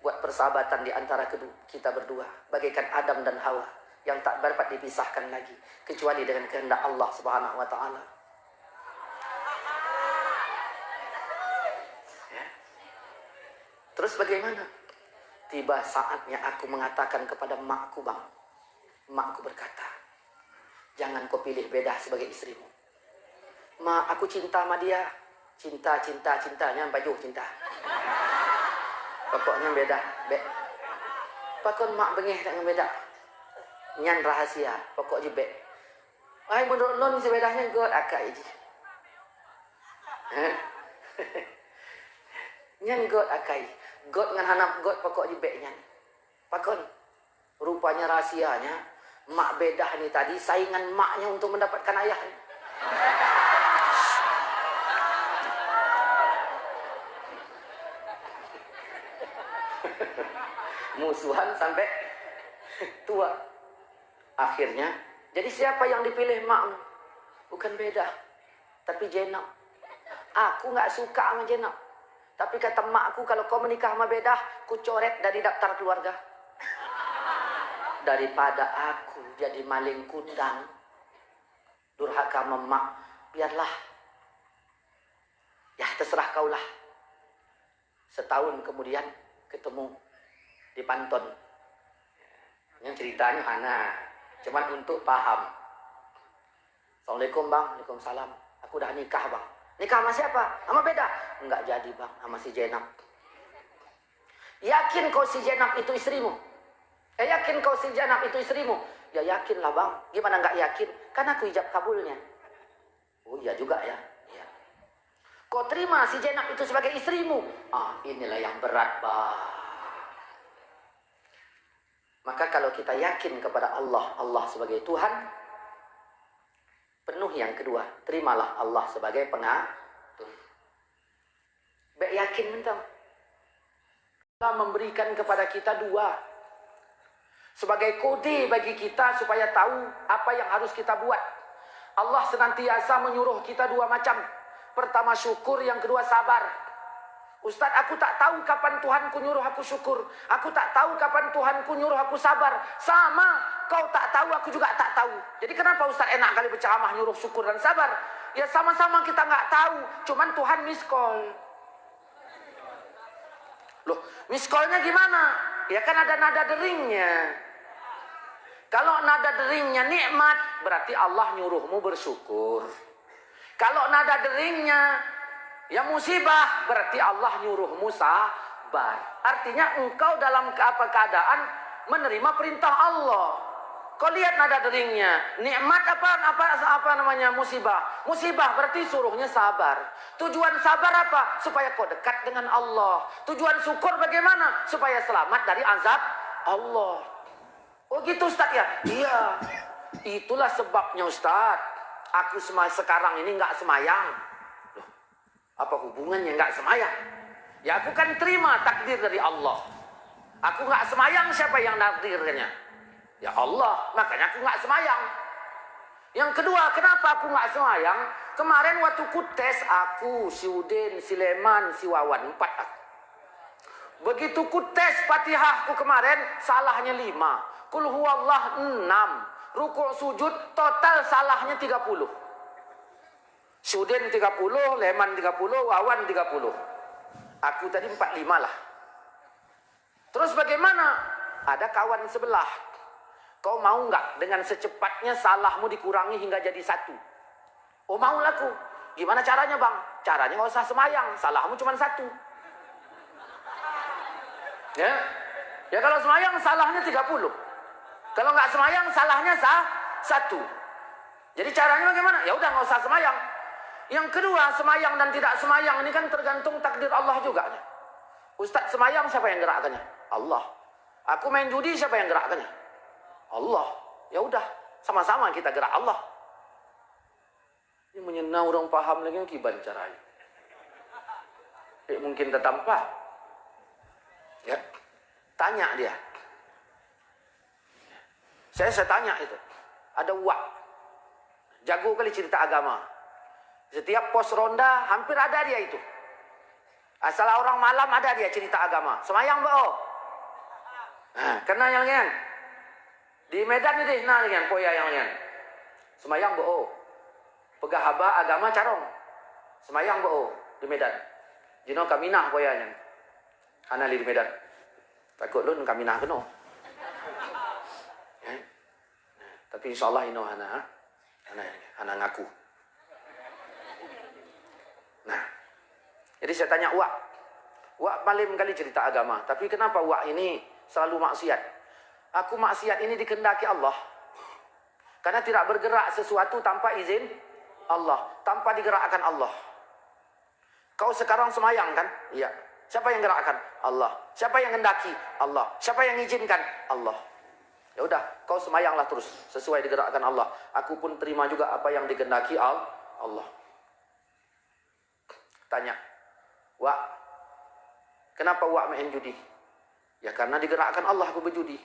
Buat persahabatan di antara kita berdua. Bagaikan Adam dan Hawa yang tak dapat dipisahkan lagi. Kecuali dengan kehendak Allah Subhanahu wa ta'ala. Ya. Terus bagaimana? Tiba saatnya aku mengatakan kepada makku, bang. Makku berkata, jangan kau pilih Beda sebagai istrimu. Ma, aku cinta sama dia. Cintanya sampai jauh cinta. Pokoknya Beda. Pakon mak bengeh dengan Beda. Nyan rahasia. Pokok je be. Ay, menurut non si Bedahnya god akak je. Nyan god akai. God dengan hanap god pokok je be nyan. Pakon. Rupanya rahasianya. Mak Bedah ni tadi saingan maknya untuk mendapatkan ayahnya. Musuhan sampai tua. Akhirnya, jadi siapa yang dipilih makmu? Bukan Beda, tapi Jenab. Aku nggak suka sama Jenab. Tapi kata makku, kalau kau menikah sama Beda, ku coret dari daftar keluarga. Daripada aku jadi maling kundang, durhaka memak, biarlah. Ya terserah kaulah. Setahun kemudian ketemu di Panton. Yang ceritanya Hana, cuman untuk paham. Assalamualaikum bang, Waalaikumsalam. Aku udah nikah bang. Nikah sama siapa? Sama Beda? Enggak jadi bang, sama si Jenab. Yakin kau si Jenab itu istrimu? Yakin kau si Jenab itu istrimu? Ya yakinlah bang. Gimana nggak yakin? Kan aku ijab kabulnya. Oh iya juga ya. Ya. Kau terima si Jenab itu sebagai istrimu? Ah, inilah yang berat bang. Maka kalau kita yakin kepada Allah, Allah sebagai Tuhan, penuh yang kedua, terimalah Allah sebagai pengatur. Baik yakin mentang. Allah memberikan kepada kita 2. Sebagai kode bagi kita supaya tahu apa yang harus kita buat. Allah senantiasa menyuruh kita 2 macam. Pertama syukur, yang kedua sabar. Ustadz, aku tak tahu kapan Tuhanku nyuruh aku syukur. Aku tak tahu kapan Tuhanku nyuruh aku sabar. Sama, kau tak tahu, aku juga tak tahu. Jadi kenapa Ustadz enak kali berceramah nyuruh syukur dan sabar? Ya sama-sama kita nggak tahu. Cuman Tuhan miskol. Loh, miskolnya gimana? Ya kan ada nada deringnya. Kalau nada deringnya nikmat, berarti Allah nyuruhmu bersyukur. Kalau nada deringnya ya musibah, berarti Allah nyuruhmu sabar. Artinya engkau dalam keadaan menerima perintah Allah. Kau lihat nada deringnya, nikmat apa namanya, musibah. Musibah berarti suruhnya sabar. Tujuan sabar apa? Supaya kau dekat dengan Allah. Tujuan syukur bagaimana? Supaya selamat dari azab Allah. Oh gitu Ustaz ya? Iya. Itulah sebabnya Ustaz, aku sekarang ini nggak semayang. Loh, apa hubungannya nggak semayang? Ya aku kan terima takdir dari Allah. Aku nggak semayang, siapa yang takdirnya? Ya Allah, makanya aku nggak semayang. Yang kedua, kenapa aku nggak semayang? Kemarin waktu ku tes, aku, si Udin, si Leman, si Wawan, 4 aku. Begitu ku tes Fatihahku kemarin, salahnya 5. Kul huwallah 6. Rukuk sujud total salahnya 30. Si Udin 30, Leman 30, Wawan 30. Aku tadi 45 lah. Terus bagaimana? Ada kawan sebelah. Kau mau nggak dengan secepatnya salahmu dikurangi hingga jadi 1? Oh mau laku. Gimana caranya bang? Caranya nggak usah semayang, salahmu cuma 1. Ya, ya kalau semayang salahnya 30. Kalau nggak semayang salahnya 1. Jadi caranya bagaimana? Ya udah nggak usah semayang. Yang kedua, semayang dan tidak semayang ini kan tergantung takdir Allah juga. Ustadz semayang siapa yang gerakkannya? Allah. Aku main judi siapa yang gerakkannya? Allah. Ya udah, sama-sama kita gerak Allah. Ini menyenang orang paham lagi kiban caranya. Mungkin tertampak. Ya. Tanya dia. Saya tanya itu. Ada uak. Jago kali cerita agama. Setiap pos ronda hampir ada dia itu. Asal orang malam ada dia cerita agama. Semayang bo. Nah, kena yang lain. Di Medan itu nah dengan poya yang lain. Semayang bo. Pegahaba agama carong. Semayang bo di Medan. Jino kaminah poyanya. Ana di Medan. Takut lu kaminah keno. Ya. Tapi insyaallah ino ana ngaku. Nah, jadi saya tanya Wak paling kali cerita agama, tapi kenapa Wak ini selalu maksiat? Aku maksiat ini dikehendaki Allah. Karena tidak bergerak sesuatu tanpa izin Allah, tanpa digerakkan Allah. Kau sekarang semayang kan? Iya. Siapa yang gerakkan? Allah. Siapa yang hendaki? Allah. Siapa yang izinkan? Allah. Ya udah, kau semayanglah terus sesuai digerakkan Allah. Aku pun terima juga apa yang dikehendaki Allah. Tanya, Wak, kenapa Wak main judi? Ya karena digerakkan Allah aku berjudi.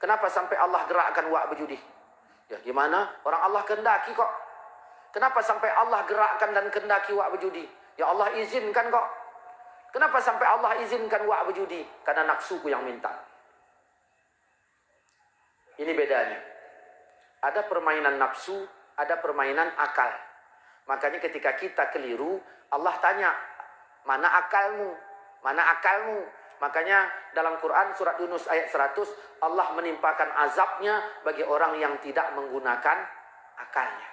Kenapa sampai Allah gerakkan Wak berjudi? Ya gimana? Orang Allah kehendaki kok. Kenapa sampai Allah gerakkan dan kehendaki Wak berjudi? Ya Allah izinkan kok. Kenapa sampai Allah izinkan Wak berjudi? Karena nafsuku yang minta. Ini bedanya. Ada permainan nafsu, ada permainan akal. Makanya ketika kita keliru, Allah tanya, mana akalmu? Mana akalmu? Makanya dalam Quran surat Yunus ayat 100, Allah menimpakan azabnya bagi orang yang tidak menggunakan akalnya.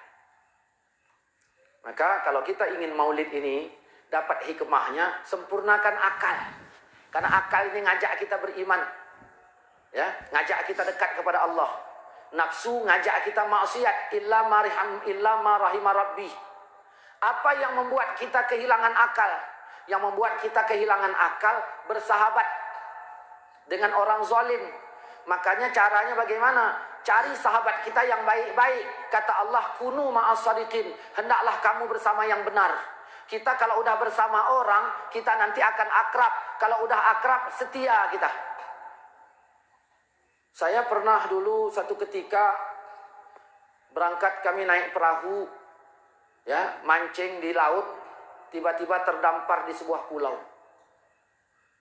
Maka kalau kita ingin maulid ini dapat hikmahnya, sempurnakan akal. Karena akal ini ngajak kita beriman. Ya, ngajak kita dekat kepada Allah. Nafsu ngajak kita maksiat, illa ma rahima rabbi. Apa yang membuat kita kehilangan akal? Yang membuat kita kehilangan akal bersahabat dengan orang zalim. Makanya caranya bagaimana? Cari sahabat kita yang baik-baik. Kata Allah, kunu ma'as shadiqin. Hendaklah kamu bersama yang benar. Kita kalau udah bersama orang, kita nanti akan akrab. Kalau udah akrab, setia kita. Saya pernah dulu satu ketika berangkat, kami naik perahu, ya, mancing di laut. tiba-tiba terdampar di sebuah pulau.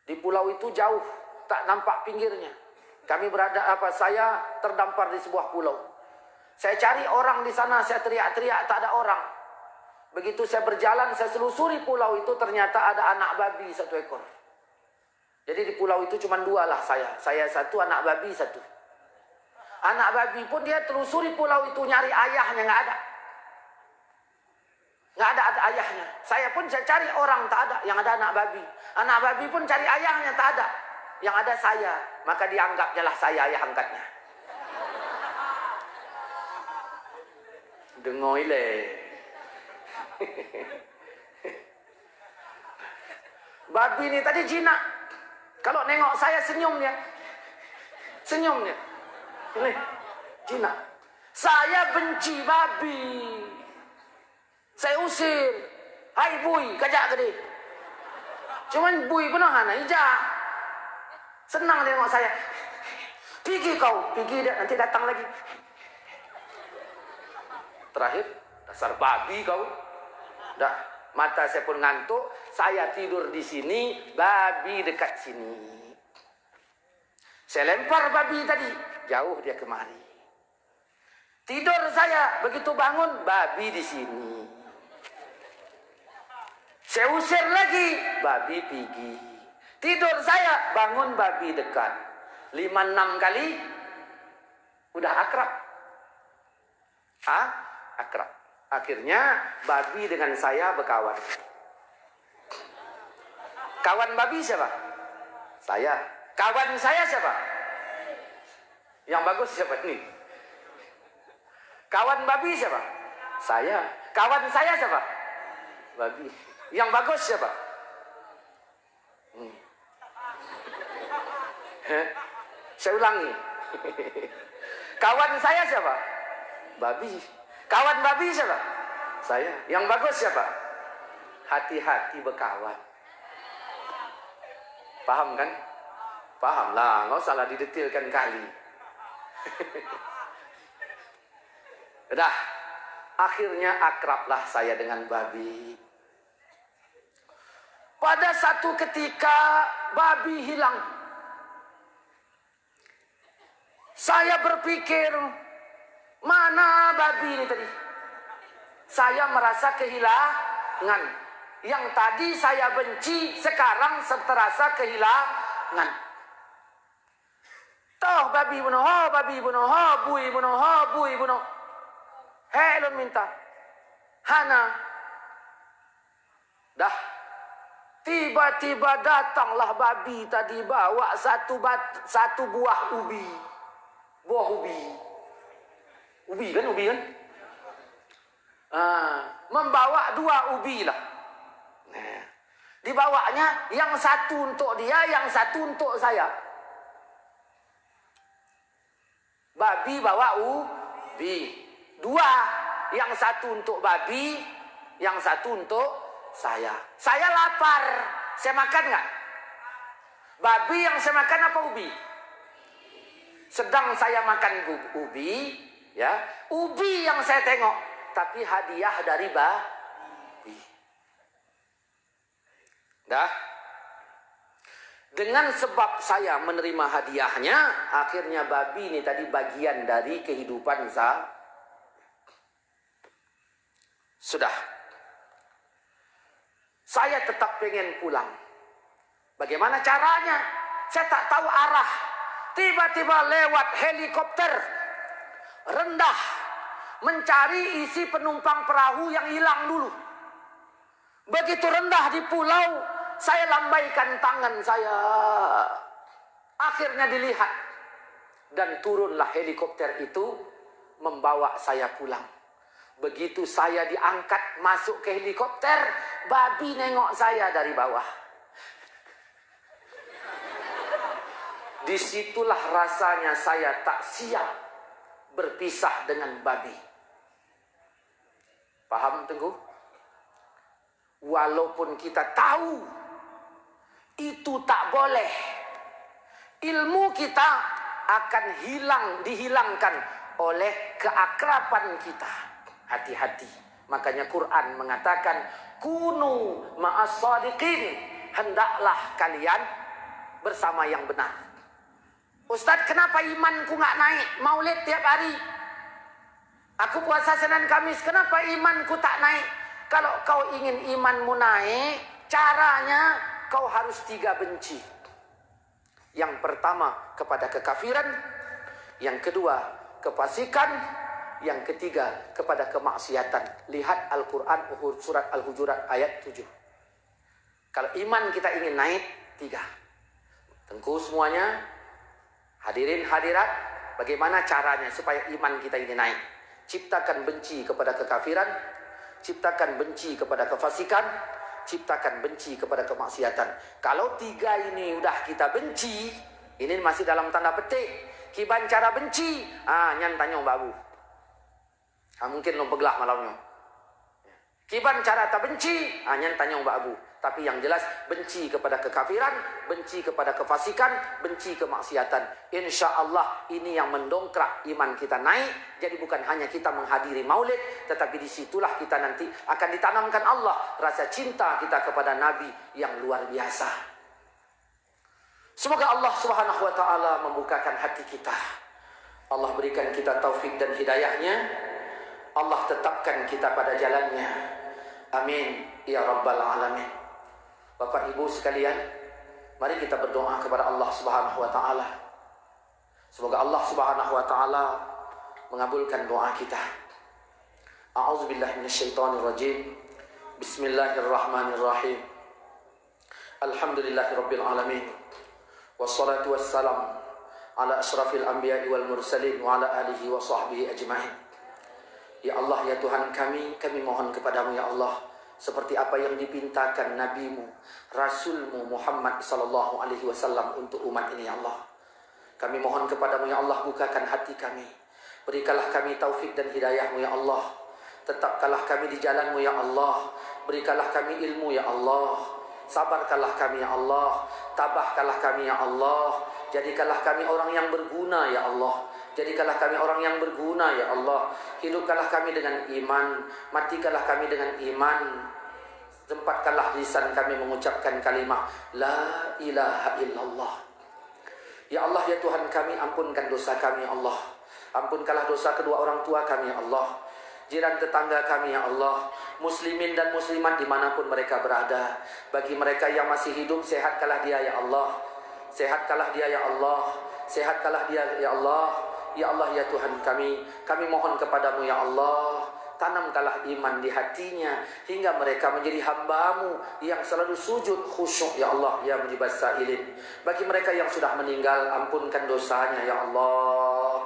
Di pulau itu jauh, tak nampak pinggirnya. Saya terdampar di sebuah pulau. Saya cari orang di sana, saya teriak-teriak, tak ada orang. Begitu saya berjalan, saya selusuri pulau itu, ternyata ada anak babi 1 ekor. Jadi di pulau itu cuma 2 lah saya. Saya 1, anak babi 1. Anak babi pun dia telusuri pulau itu, nyari ayahnya, nggak ada. Nggak ada ayahnya. Saya pun saya cari orang, tak ada. Yang ada anak babi. Anak babi pun cari ayahnya, tak ada. Yang ada saya. Maka dianggapnya lah saya ayah angkatnya. Dengoy le. Babi ini tadi jinak. Kalau nengok saya senyum dia. Senyum dia. Ini jinak. Saya benci babi. Saya usir. Hai bui, kajak ke dia. Cuman bui pun hana ijak. Senang dia tengok saya. Pergi kau, pergi dia, nanti datang lagi. Terakhir, dasar babi kau. Dah, mata saya pun ngantuk. Saya tidur di sini, babi dekat sini. Saya lempar babi tadi, jauh dia kemari. Tidur saya, begitu bangun, babi di sini. Saya usir lagi, babi pergi. Tidur saya, bangun babi dekat. 5-6 kali, udah akrab. Akrab. Akhirnya, babi dengan saya berkawan. Kawan babi siapa? Saya. Kawan saya siapa? Yang bagus siapa? Nih. Kawan babi siapa? Saya. Kawan saya siapa? Babi. Yang bagus siapa? Saya ulangi. Kawan saya siapa? Babi. Kawan babi siapa? Saya. Yang bagus siapa? Hati-hati berkawan. Paham kan? Paham lah, nggak usah lah didetilkan kali. Udah, akhirnya akrablah saya dengan babi. Pada satu ketika babi hilang. Saya berpikir, mana babi ini tadi? Saya merasa kehilangan. Yang tadi saya benci, sekarang terasa kehilangan. Toh babi bunuh, bui bunuh. Hei lon minta. Hana. Dah. Tiba-tiba datanglah babi tadi bawa satu buah ubi. Buah ubi. Ubi kan? Membawa 2 ubi lah. Nah, dibawanya yang satu untuk dia, yang satu untuk saya. Babi bawa ubi. 2, yang satu untuk babi, yang satu untuk saya. Saya lapar. Saya makan nggak? Babi yang saya makan apa ubi? Sedang saya makan ubi, ya. Ubi yang saya tengok, tapi hadiah dari babi. Dah. Dengan sebab saya menerima hadiahnya, akhirnya babi ini tadi bagian dari kehidupan saya. Sudah. Saya tetap pengen pulang. Bagaimana caranya? Saya tak tahu arah. Tiba-tiba lewat helikopter. Rendah. Mencari isi penumpang perahu yang hilang dulu. Begitu rendah di pulau, saya lambaikan tangan saya. Akhirnya dilihat. Dan turunlah helikopter itu membawa saya pulang. Begitu saya diangkat masuk ke helikopter, babi nengok saya dari bawah. Disitulah rasanya saya tak siap berpisah dengan babi. Paham Teguh? Walaupun kita tahu itu tak boleh, ilmu kita akan dihilangkan oleh keakraban kita. Hati-hati. Makanya Quran mengatakan kunu ma'as shadiqin, hendaklah kalian bersama yang benar. Ustadz, kenapa imanku nggak naik? Maulid tiap hari, aku puasa Senin Kamis, kenapa imanku tak naik? Kalau kau ingin imanmu naik, caranya kau harus 3 benci. Yang pertama kepada kekafiran, yang kedua kefasikan, yang ketiga kepada kemaksiatan. Lihat Al-Quran surat Al-Hujurat ayat 7. Kalau iman kita ingin naik, 3. Tengku semuanya, hadirin hadirat, bagaimana caranya supaya iman kita ini naik? Ciptakan benci kepada kekafiran, ciptakan benci kepada kefasikan, ciptakan benci kepada kemaksiatan. Kalau 3 ini udah kita benci, ini masih dalam tanda petik. Kiban cara benci, nyan tanya babu. Mungkin lo begelah malamnya. Kiban cara tak benci, nyan tanya babu. Tapi yang jelas, benci kepada kekafiran, benci kepada kefasikan, benci kemaksiatan. Insya Allah ini yang mendongkrak iman kita naik. Jadi bukan hanya kita menghadiri maulid, tetapi disitulah kita nanti akan ditanamkan Allah rasa cinta kita kepada Nabi yang luar biasa. Semoga Allah Subhanahu wa ta'ala membukakan hati kita. Allah berikan kita taufik dan hidayahnya. Allah tetapkan kita pada jalannya. Amin ya rabbal alamin. Bapak Ibu sekalian, mari kita berdoa kepada Allah Subhanahu wa ta'ala. Semoga Allah Subhanahu wa ta'ala mengabulkan doa kita. A'udzubillahi minasyaitonirrajim. Bismillahirrahmanirrahim. Alhamdulillahirabbil alamin. Wassalatu wassalam ala asyrafil anbiya'i wal mursalin wa ala alihi wa sahbihi ajma'in. Ya Allah, ya Tuhan kami mohon kepadamu ya Allah, seperti apa yang dipintakan nabimu, rasulmu Muhammad sallallahu alaihi wasallam untuk umat ini ya Allah. Kami mohon kepadamu ya Allah, bukakan hati kami. Berikanlah kami taufik dan hidayahmu ya Allah. Tetapkanlah kami di jalanmu ya Allah. Berikanlah kami ilmu ya Allah. Sabarkanlah kami ya Allah. Tabahkanlah kami ya Allah. Jadikanlah kami orang yang berguna ya Allah. Jadikanlah kami orang yang berguna ya Allah. Hidupkanlah kami dengan iman, matikanlah kami dengan iman. Tempatkanlah lisan kami mengucapkan kalimah La ilaha illallah. Ya Allah, ya Tuhan kami, ampunkan dosa kami ya Allah. Ampunkanlah dosa kedua orang tua kami ya Allah, jiran tetangga kami ya Allah, muslimin dan muslimat dimanapun mereka berada. Bagi mereka yang masih hidup, sehatkanlah dia ya Allah. Sehatkanlah dia ya Allah. Sehatkanlah dia ya Allah. Ya Allah, ya Tuhan kami mohon kepadamu ya Allah, tanamkanlah iman di hatinya hingga mereka menjadi hamba-Mu yang selalu sujud khusyuk ya Allah ya mujibas sa'ilin. Bagi mereka yang sudah meninggal, ampunkan dosanya ya Allah.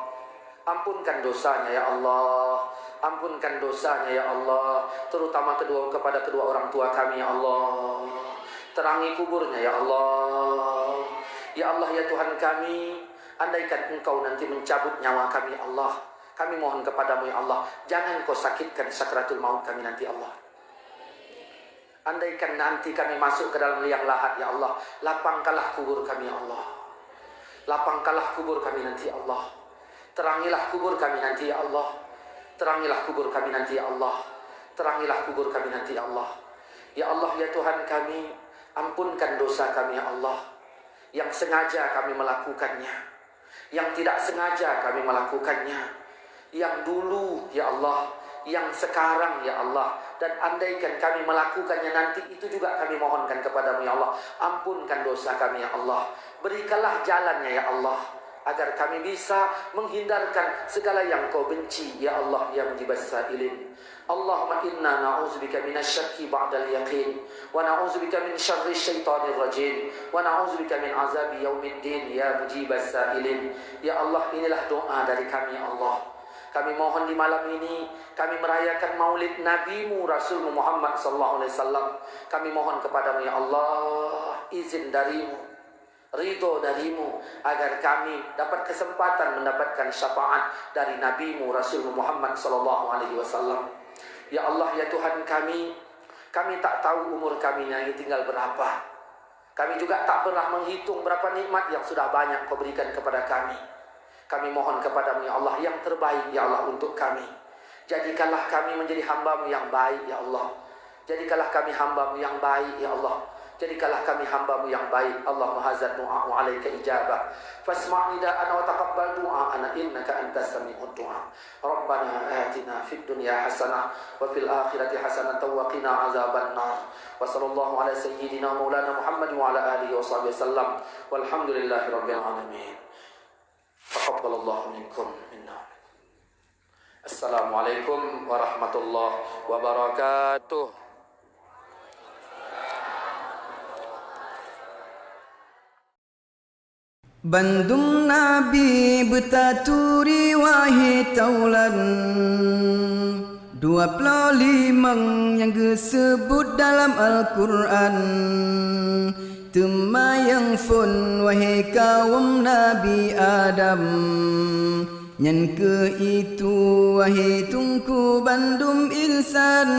Ampunkan dosanya ya Allah. Ampunkan dosanya ya Allah, terutama kepada kedua orang tua kami ya Allah. Terangi kuburnya ya Allah. Ya Allah, ya Tuhan kami, andaikan Engkau nanti mencabut nyawa kami ya Allah, kami mohon kepadamu ya Allah, jangan Kau sakitkan sakratul maut kami nanti Allah. Andaikan nanti kami masuk ke dalam liang lahat ya Allah, lapangkanlah kubur kami ya Allah. Lapangkanlah kubur kami nanti ya Allah. Terangilah kubur kami nanti ya Allah. Terangilah kubur kami nanti ya Allah. Terangilah kubur kami nanti ya Allah. Ya Allah, ya Tuhan kami, ampunkan dosa kami ya Allah. Yang sengaja kami melakukannya, yang tidak sengaja kami melakukannya, yang dulu ya Allah, yang sekarang ya Allah, dan andaikan kami melakukannya nanti, itu juga kami mohonkan kepadamu ya Allah. Ampunkan dosa kami ya Allah. Berikanlah jalannya ya Allah, agar kami bisa menghindarkan segala yang Kau benci ya Allah ya mujibas sa'ilin. Allahumma inna na'udzubika minasyakki ba'dal yaqin, wa na'udzubika min syarri syaitanir rajim, wa na'udzubika min azabi yaumiddin ya mujibas sa'ilin. Ya Allah, inilah doa dari kami ya Allah. Kami mohon di malam ini, kami merayakan maulid Nabi-Mu Rasul Muhammad sallallahu alaihi wasallam. Kami mohon kepadamu ya Allah, izin dari-Mu, ridho dari-Mu, agar kami dapat kesempatan mendapatkan syafaat dari Nabi-Mu Rasul Muhammad sallallahu alaihi wasallam. Ya Allah, ya Tuhan kami tak tahu umur kami yang tinggal berapa. Kami juga tak pernah menghitung berapa nikmat yang sudah banyak Kau berikan kepada kami. Kami mohon kepadamu ya Allah yang terbaik ya Allah untuk kami. Jadikanlah kami menjadi hamba-Mu yang baik ya Allah. Jadikanlah kami hamba-Mu yang baik ya Allah. Jadikanlah kami hamba-Mu yang baik. Allahumma hazat du'a'u alaika ijabah. Fasma' nida'ana wa taqabbal du'a'ana innaka antas sami'ud du'a. Rabbana atina fid dunya hasanah wa fil akhirati hasanah wa qina azaban nar. Wa sallallahu ala sayyidina maulana Muhammad wa ala alihi wa sahbihi wasallam. Walhamdulillahi rabbil alamin. Taqabbalallahu minkum minna. Assalamualaikum warahmatullahi wabarakatuh. Bandung Nabi bertaturi wahai taulan 25 yang disebut dalam Al-Quran. Temayang fun wahai kaum Nabi Adam. Nyan ke itu wahai tungku bandum insan.